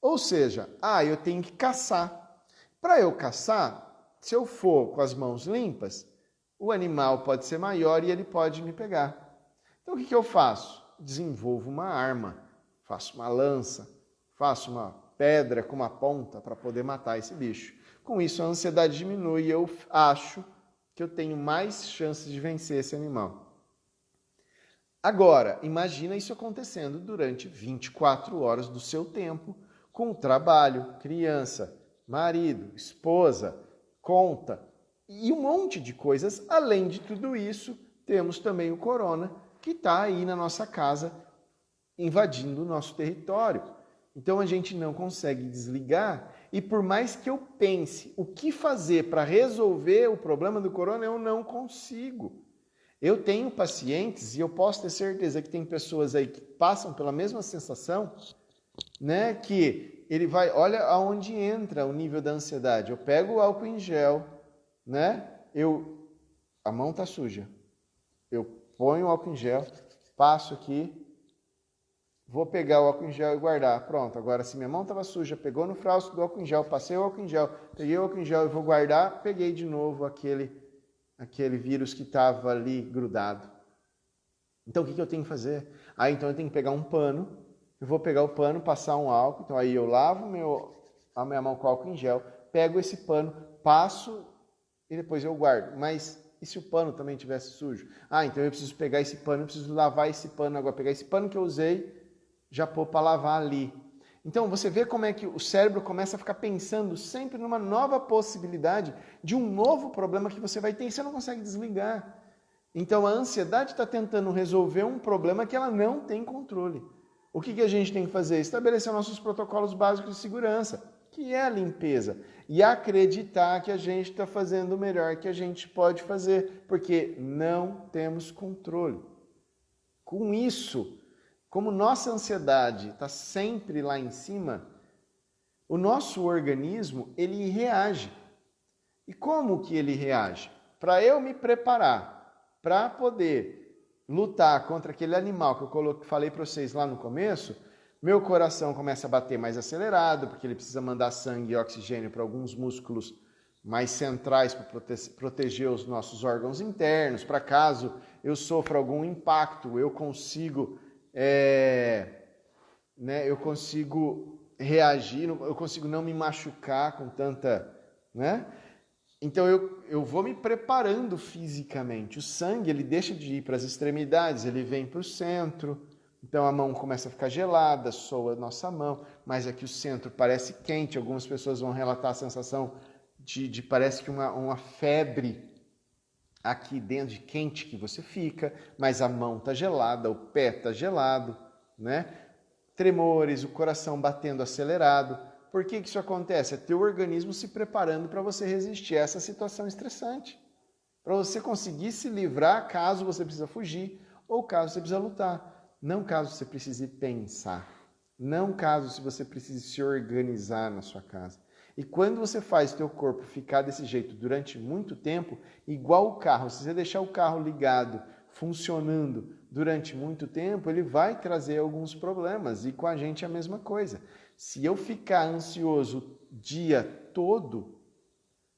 Ou seja, eu tenho que caçar. Para eu caçar, se eu for com as mãos limpas, o animal pode ser maior e ele pode me pegar. Então o que eu faço? Desenvolvo uma arma, faço uma lança, faço uma pedra com uma ponta para poder matar esse bicho. Com isso a ansiedade diminui e eu acho que eu tenho mais chances de vencer esse animal. Agora, imagina isso acontecendo durante 24 horas do seu tempo, com trabalho, criança, marido, esposa, conta e um monte de coisas. Além de tudo isso, temos também o corona que está aí na nossa casa invadindo o nosso território. Então a gente não consegue desligar e por mais que eu pense o que fazer para resolver o problema do corona, eu não consigo. Eu tenho pacientes e eu posso ter certeza que tem pessoas aí que passam pela mesma sensação, né, que ele vai, olha aonde entra o nível da ansiedade. Eu pego o álcool em gel, né? A mão tá suja. Eu ponho o álcool em gel, passo aqui, vou pegar o álcool em gel e guardar. Pronto, agora se minha mão estava suja, pegou no frasco do álcool em gel, passei o álcool em gel, peguei o álcool em gel e vou guardar, peguei de novo aquele vírus que estava ali grudado. Então o que eu tenho que fazer? Então eu tenho que pegar um pano, eu vou pegar o pano, passar um álcool, então aí eu lavo a minha mão com álcool em gel, pego esse pano, passo e depois eu guardo. Mas e se o pano também estivesse sujo? Então eu preciso pegar esse pano, eu preciso lavar esse pano agora, pegar esse pano que eu usei, já pôr para lavar ali. Então você vê como é que o cérebro começa a ficar pensando sempre numa nova possibilidade de um novo problema que você vai ter e você não consegue desligar. Então a ansiedade está tentando resolver um problema que ela não tem controle. O que a gente tem que fazer? Estabelecer nossos protocolos básicos de segurança, que é a limpeza. E acreditar que a gente está fazendo o melhor que a gente pode fazer, porque não temos controle. Com isso, como nossa ansiedade está sempre lá em cima, o nosso organismo ele reage. E como que ele reage? Para eu me preparar, para poder lutar contra aquele animal que eu falei para vocês lá no começo, meu coração começa a bater mais acelerado, porque ele precisa mandar sangue e oxigênio para alguns músculos mais centrais para proteger os nossos órgãos internos, para caso eu sofra algum impacto, eu consigo eu consigo reagir, eu consigo não me machucar com tanta, né? Então eu vou me preparando fisicamente. O sangue ele deixa de ir para as extremidades, ele vem para o centro. Então a mão começa a ficar gelada, soa a nossa mão, mas aqui o centro parece quente. Algumas pessoas vão relatar a sensação de parece que uma febre aqui dentro de quente que você fica, mas a mão está gelada, o pé está gelado, né? Tremores, o coração batendo acelerado. Por que isso acontece? É teu organismo se preparando para você resistir a essa situação estressante. Para você conseguir se livrar caso você precisa fugir ou caso você precisa lutar. Não caso você precise pensar. Não caso se você precise se organizar na sua casa. E quando você faz o teu corpo ficar desse jeito durante muito tempo, igual o carro, se você deixar o carro ligado, funcionando durante muito tempo, ele vai trazer alguns problemas. E com a gente é a mesma coisa. Se eu ficar ansioso o dia todo,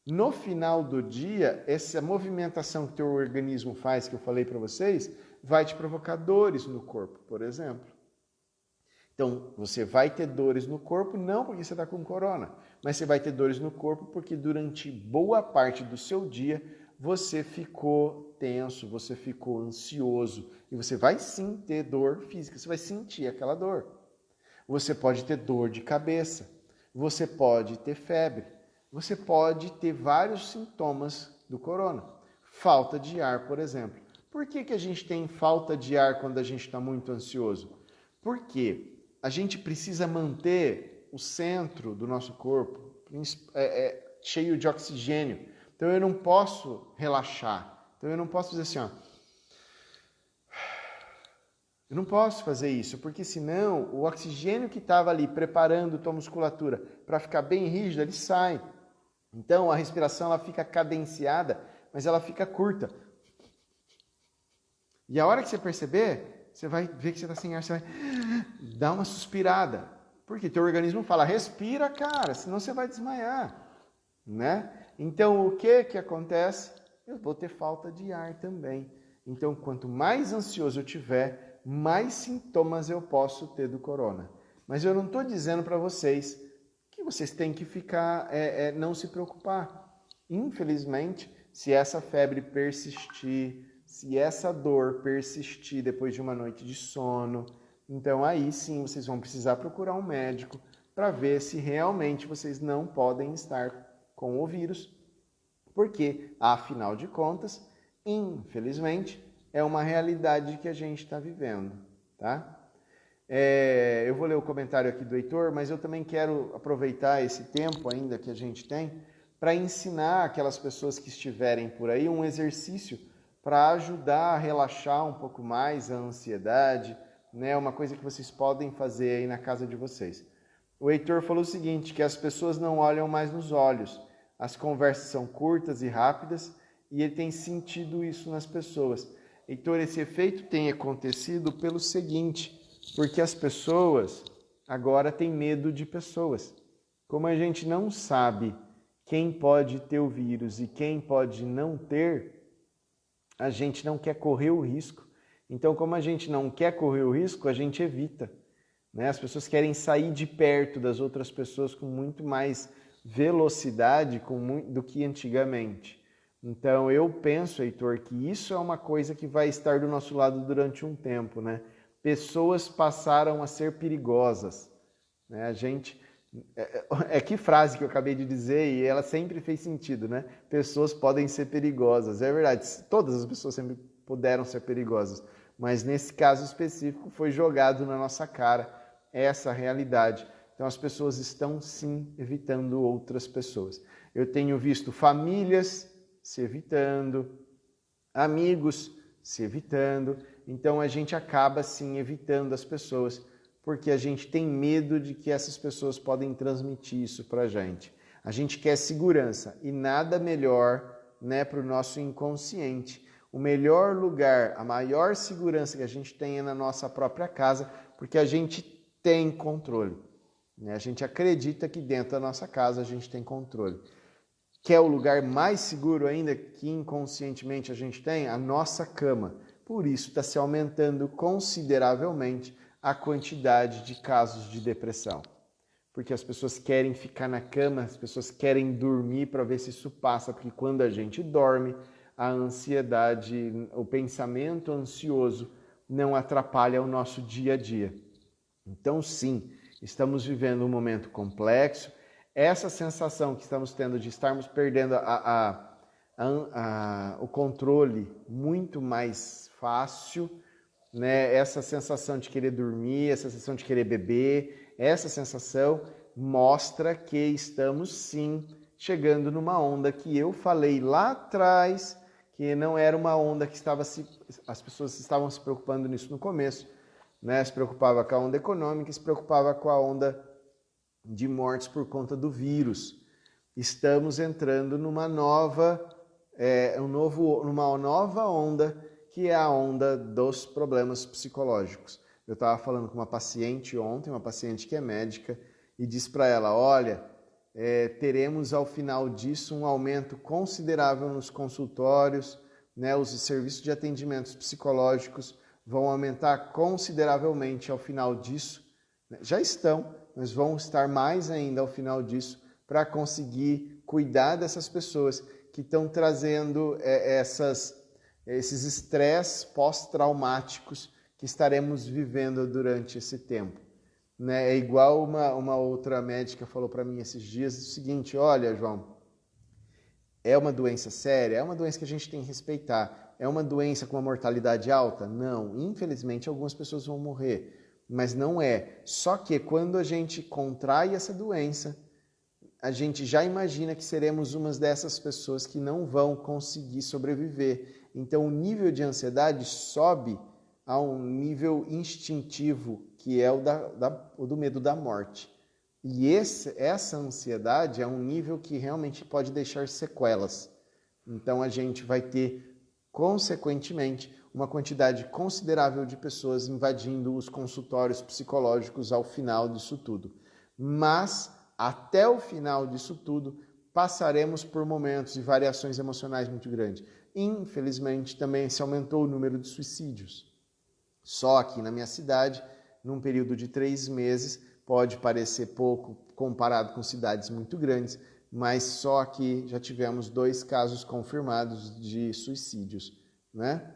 no final do dia, essa movimentação que o teu organismo faz, que eu falei para vocês, vai te provocar dores no corpo, por exemplo. Então, você vai ter dores no corpo, não porque você está com corona, mas você vai ter dores no corpo porque durante boa parte do seu dia você ficou tenso, você ficou ansioso e você vai sim ter dor física, você vai sentir aquela dor. Você pode ter dor de cabeça, você pode ter febre, você pode ter vários sintomas do corona. Falta de ar, por exemplo. Por que a gente tem falta de ar quando a gente está muito ansioso? Porque a gente precisa manter o centro do nosso corpo cheio de oxigênio. Então eu não posso relaxar. Então eu não posso dizer assim, ó. Eu não posso fazer isso, porque senão o oxigênio que estava ali preparando tua musculatura para ficar bem rígida, ele sai. Então a respiração ela fica cadenciada, mas ela fica curta. E a hora que você perceber, você vai ver que você está sem ar, você vai dar uma suspirada. Porque teu organismo fala, respira, cara, senão você vai desmaiar, né? Então o que acontece? Eu vou ter falta de ar também. Então quanto mais ansioso eu tiver, mais sintomas eu posso ter do corona. Mas eu não estou dizendo para vocês que vocês têm que ficar, não se preocupar. Infelizmente, se essa febre persistir, se essa dor persistir depois de uma noite de sono, então aí sim vocês vão precisar procurar um médico para ver se realmente vocês não podem estar com o vírus, porque, afinal de contas, infelizmente, é uma realidade que a gente está vivendo, tá? Eu vou ler o comentário aqui do Heitor, mas eu também quero aproveitar esse tempo ainda que a gente tem para ensinar aquelas pessoas que estiverem por aí um exercício para ajudar a relaxar um pouco mais a ansiedade, né? Uma coisa que vocês podem fazer aí na casa de vocês. O Heitor falou o seguinte, que as pessoas não olham mais nos olhos, as conversas são curtas e rápidas e ele tem sentido isso nas pessoas. Heitor, esse efeito tem acontecido pelo seguinte, porque as pessoas agora têm medo de pessoas. Como a gente não sabe quem pode ter o vírus e quem pode não ter, a gente não quer correr o risco. Então, como a gente não quer correr o risco, a gente evita, né? As pessoas querem sair de perto das outras pessoas com muito mais velocidade do que antigamente. Então, eu penso, Heitor, que isso é uma coisa que vai estar do nosso lado durante um tempo, né? Pessoas passaram a ser perigosas, né? A gente... que frase que eu acabei de dizer e ela sempre fez sentido, né? Pessoas podem ser perigosas. É verdade, todas as pessoas sempre puderam ser perigosas, mas nesse caso específico foi jogado na nossa cara essa realidade. Então as pessoas estão sim evitando outras pessoas. Eu tenho visto famílias se evitando, amigos se evitando, então a gente acaba sim evitando as pessoas, porque a gente tem medo de que essas pessoas podem transmitir isso para a gente. A gente quer segurança e nada melhor, né, para o nosso inconsciente. O melhor lugar, a maior segurança que a gente tem é na nossa própria casa, porque a gente tem controle, né? A gente acredita que dentro da nossa casa a gente tem controle. Quer o lugar mais seguro ainda que inconscientemente a gente tem? A nossa cama. Por isso está se aumentando consideravelmente a quantidade de casos de depressão. Porque as pessoas querem ficar na cama, as pessoas querem dormir para ver se isso passa, porque quando a gente dorme, a ansiedade, o pensamento ansioso não atrapalha o nosso dia a dia. Então, sim, estamos vivendo um momento complexo. Essa sensação que estamos tendo de estarmos perdendo o controle muito mais fácil, né? Essa sensação de querer dormir, essa sensação de querer beber, essa sensação mostra que estamos sim chegando numa onda que eu falei lá atrás, que não era uma onda que as pessoas estavam se preocupando nisso no começo, né? Se preocupava com a onda econômica, se preocupava com a onda de mortes por conta do vírus. Estamos entrando numa nova onda, que é a onda dos problemas psicológicos. Eu estava falando com uma paciente ontem, uma paciente que é médica, e disse para ela, olha, teremos ao final disso um aumento considerável nos consultórios, né? Os serviços de atendimentos psicológicos vão aumentar consideravelmente ao final disso. Já estão, mas vão estar mais ainda ao final disso para conseguir cuidar dessas pessoas que estão trazendo esses estresses pós-traumáticos que estaremos vivendo durante esse tempo. Né? É igual uma outra médica falou para mim esses dias o seguinte, olha, João, é uma doença séria, é uma doença que a gente tem que respeitar, É uma doença com uma mortalidade alta? Não. Infelizmente, algumas pessoas vão morrer, mas não é. Só que quando a gente contrai essa doença, a gente já imagina que seremos uma dessas pessoas que não vão conseguir sobreviver. Então, o nível de ansiedade sobe a um nível instintivo, que é o do medo da morte. E essa ansiedade é um nível que realmente pode deixar sequelas. Então, a gente vai ter, consequentemente, uma quantidade considerável de pessoas invadindo os consultórios psicológicos ao final disso tudo. Mas, até o final disso tudo, passaremos por momentos e variações emocionais muito grandes. Infelizmente, também se aumentou o número de suicídios. Só aqui na minha cidade, num período de 3 meses, pode parecer pouco comparado com cidades muito grandes, mas só aqui já tivemos 2 casos confirmados de suicídios, né?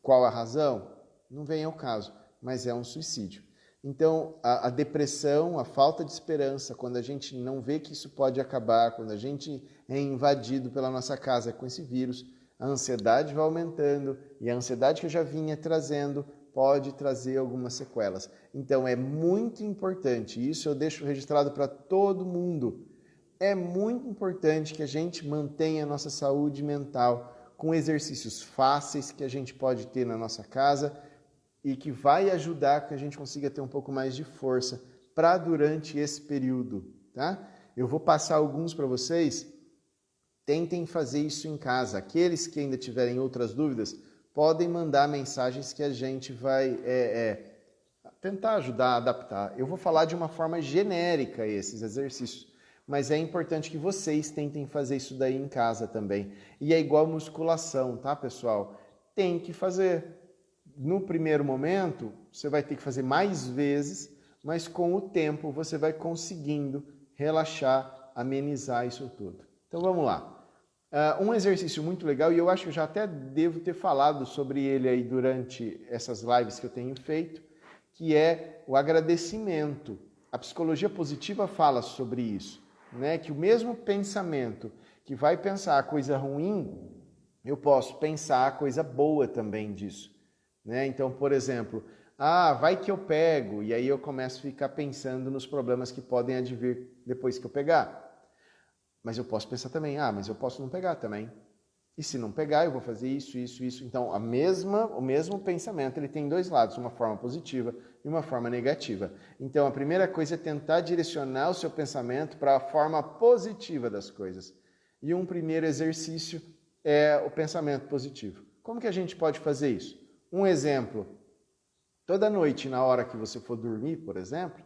Qual a razão? Não vem ao caso, mas é um suicídio. Então, a depressão, a falta de esperança, quando a gente não vê que isso pode acabar, quando a gente é invadido pela nossa casa com esse vírus, a ansiedade vai aumentando e a ansiedade que eu já vinha trazendo pode trazer algumas sequelas. Então, é muito importante, isso eu deixo registrado para todo mundo, é muito importante que a gente mantenha a nossa saúde mental com exercícios fáceis que a gente pode ter na nossa casa e que vai ajudar que a gente consiga ter um pouco mais de força para durante esse período, tá? Eu vou passar alguns para vocês, tentem fazer isso em casa. Aqueles que ainda tiverem outras dúvidas, podem mandar mensagens que a gente vai tentar ajudar a adaptar. Eu vou falar de uma forma genérica esses exercícios, mas é importante que vocês tentem fazer isso daí em casa também. E é igual musculação, tá, pessoal? Tem que fazer. No primeiro momento, você vai ter que fazer mais vezes, mas com o tempo você vai conseguindo relaxar, amenizar isso tudo. Então vamos lá. Um exercício muito legal, e eu acho que eu já até devo ter falado sobre ele aí durante essas lives que eu tenho feito, que é o agradecimento. A psicologia positiva fala sobre isso, né? Que o mesmo pensamento que vai pensar a coisa ruim, eu posso pensar a coisa boa também disso, né? Então, por exemplo, vai que eu pego, e aí eu começo a ficar pensando nos problemas que podem advir depois que eu pegar. Mas eu posso pensar também, mas eu posso não pegar também. E se não pegar, eu vou fazer isso, isso, isso. Então, o mesmo pensamento, ele tem 2 lados, uma forma positiva e uma forma negativa. Então, a primeira coisa é tentar direcionar o seu pensamento para a forma positiva das coisas. E um primeiro exercício é o pensamento positivo. Como que a gente pode fazer isso? Um exemplo, toda noite, na hora que você for dormir, por exemplo,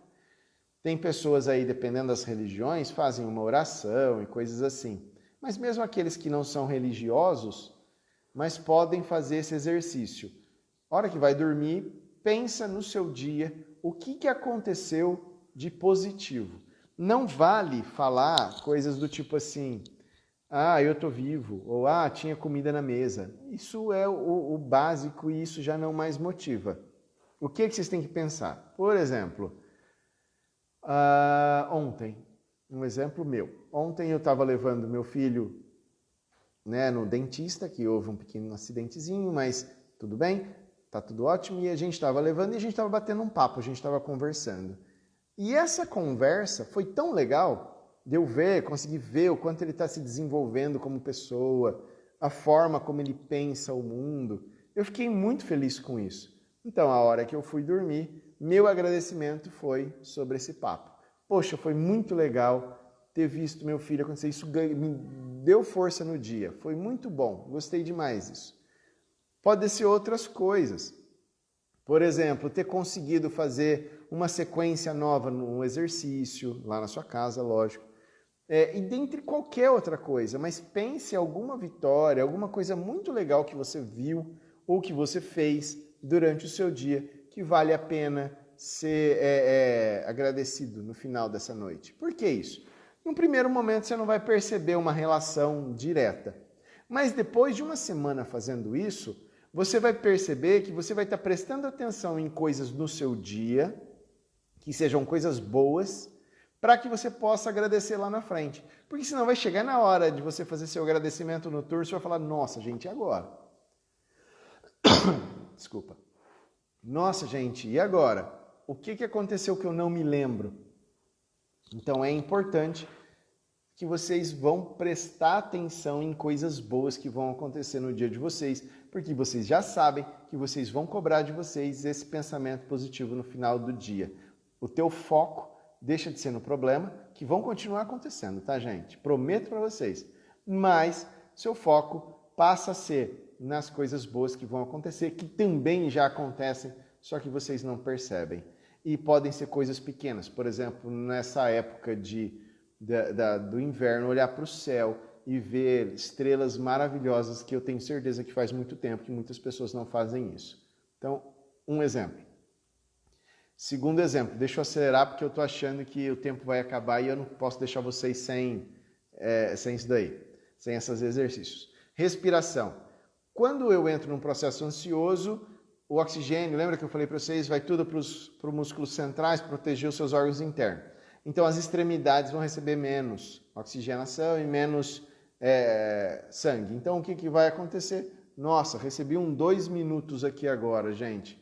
tem pessoas aí, dependendo das religiões, fazem uma oração e coisas assim. Mas mesmo aqueles que não são religiosos, mas podem fazer esse exercício. A hora que vai dormir, pensa no seu dia, o que aconteceu de positivo. Não vale falar coisas do tipo assim, eu tô vivo, ou tinha comida na mesa. Isso é o básico e isso já não mais motiva. O que vocês têm que pensar? Por exemplo, ontem, um exemplo meu. Ontem eu estava levando meu filho, né, no dentista, que houve um pequeno acidentezinho, mas tudo bem, tá tudo ótimo. E a gente estava levando e a gente estava batendo um papo, a gente estava conversando. E essa conversa foi tão legal de eu conseguir ver o quanto ele está se desenvolvendo como pessoa, a forma como ele pensa o mundo. Eu fiquei muito feliz com isso. Então, a hora que eu fui dormir, meu agradecimento foi sobre esse papo. Poxa, foi muito legal ter visto meu filho acontecer. Isso me deu força no dia. Foi muito bom. Gostei demais disso. Pode ser outras coisas. Por exemplo, ter conseguido fazer uma sequência nova no exercício, lá na sua casa, lógico. E dentre qualquer outra coisa, mas pense em alguma vitória, alguma coisa muito legal que você viu ou que você fez durante o seu dia, que vale a pena ser agradecido no final dessa noite. Por que isso? Num primeiro momento você não vai perceber uma relação direta, mas depois de uma semana fazendo isso, você vai perceber que você vai estar prestando atenção em coisas no seu dia, que sejam coisas boas, para que você possa agradecer lá na frente. Porque senão vai chegar na hora de você fazer seu agradecimento noturno, você vai falar, nossa gente, e agora? desculpa. Nossa, gente, e agora? O que aconteceu que eu não me lembro? Então é importante que vocês vão prestar atenção em coisas boas que vão acontecer no dia de vocês, porque vocês já sabem que vocês vão cobrar de vocês esse pensamento positivo no final do dia. O teu foco deixa de ser no problema, que vão continuar acontecendo, tá, gente? Prometo para vocês. Mas seu foco passa a ser nas coisas boas que vão acontecer, que também já acontecem, só que vocês não percebem. E podem ser coisas pequenas. Por exemplo, nessa época do inverno, olhar para o céu e ver estrelas maravilhosas, que eu tenho certeza que faz muito tempo que muitas pessoas não fazem isso. Então, um exemplo. Segundo exemplo, deixa eu acelerar porque eu estou achando que o tempo vai acabar e eu não posso deixar vocês sem isso daí, sem esses exercícios. Respiração. Quando eu entro num processo ansioso, o oxigênio, lembra que eu falei para vocês, vai tudo para os músculos centrais, proteger os seus órgãos internos. Então as extremidades vão receber menos oxigenação e menos sangue. Então o que vai acontecer? Nossa, recebi 2 minutos aqui agora, gente.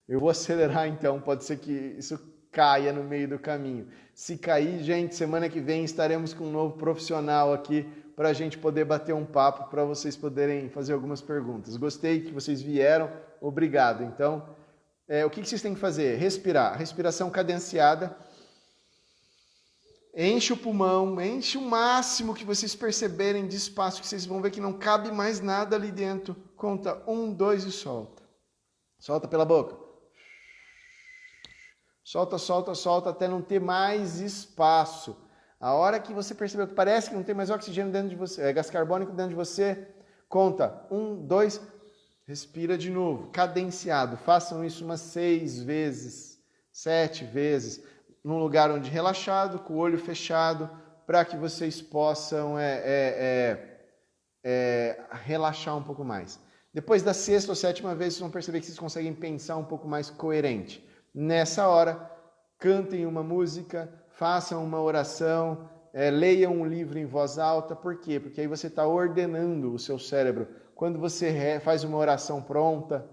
Eu vou acelerar então, pode ser que isso caia no meio do caminho. Se cair, gente, semana que vem estaremos com um novo profissional aqui para a gente poder bater um papo, para vocês poderem fazer algumas perguntas. Gostei que vocês vieram, obrigado. Então, o que vocês têm que fazer? Respirar, respiração cadenciada. Enche o pulmão, enche o máximo que vocês perceberem de espaço, que vocês vão ver que não cabe mais nada ali dentro. Conta 1, 2 e solta. Solta pela boca. Solta, solta, solta até não ter mais espaço. A hora que você percebeu que parece que não tem mais oxigênio dentro de você, gás carbônico dentro de você, conta 1, 2, respira de novo, cadenciado. Façam isso umas 6 vezes, 7 vezes. Num lugar onde relaxado, com o olho fechado, para que vocês possam relaxar um pouco mais. Depois da 6ª ou 7ª vez, vocês vão perceber que vocês conseguem pensar um pouco mais coerente. Nessa hora, cantem uma música, façam uma oração, leiam um livro em voz alta. Por quê? Porque aí você está ordenando o seu cérebro. Quando você faz uma oração pronta,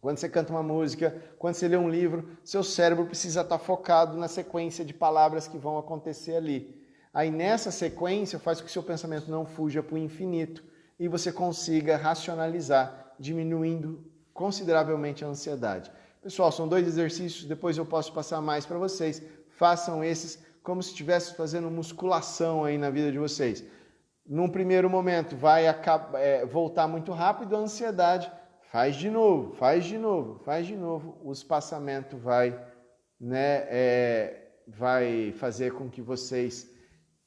quando você canta uma música, quando você lê um livro, seu cérebro precisa estar focado na sequência de palavras que vão acontecer ali. Aí nessa sequência faz com que seu pensamento não fuja para o infinito e você consiga racionalizar, diminuindo consideravelmente a ansiedade. Pessoal, são 2 exercícios, depois eu posso passar mais para vocês. Façam esses como se estivesse fazendo musculação aí na vida de vocês. Num primeiro momento vai voltar muito rápido a ansiedade. Faz de novo, faz de novo, faz de novo. O espaçamento vai fazer com que vocês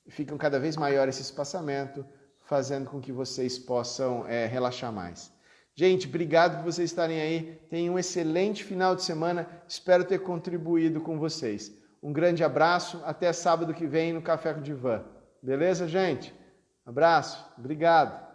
fiquem cada vez maior esse espaçamento, fazendo com que vocês possam relaxar mais. Gente, obrigado por vocês estarem aí. Tenham um excelente final de semana. Espero ter contribuído com vocês. Um grande abraço. Até sábado que vem no Café com o Divã. Beleza, gente? Abraço. Obrigado.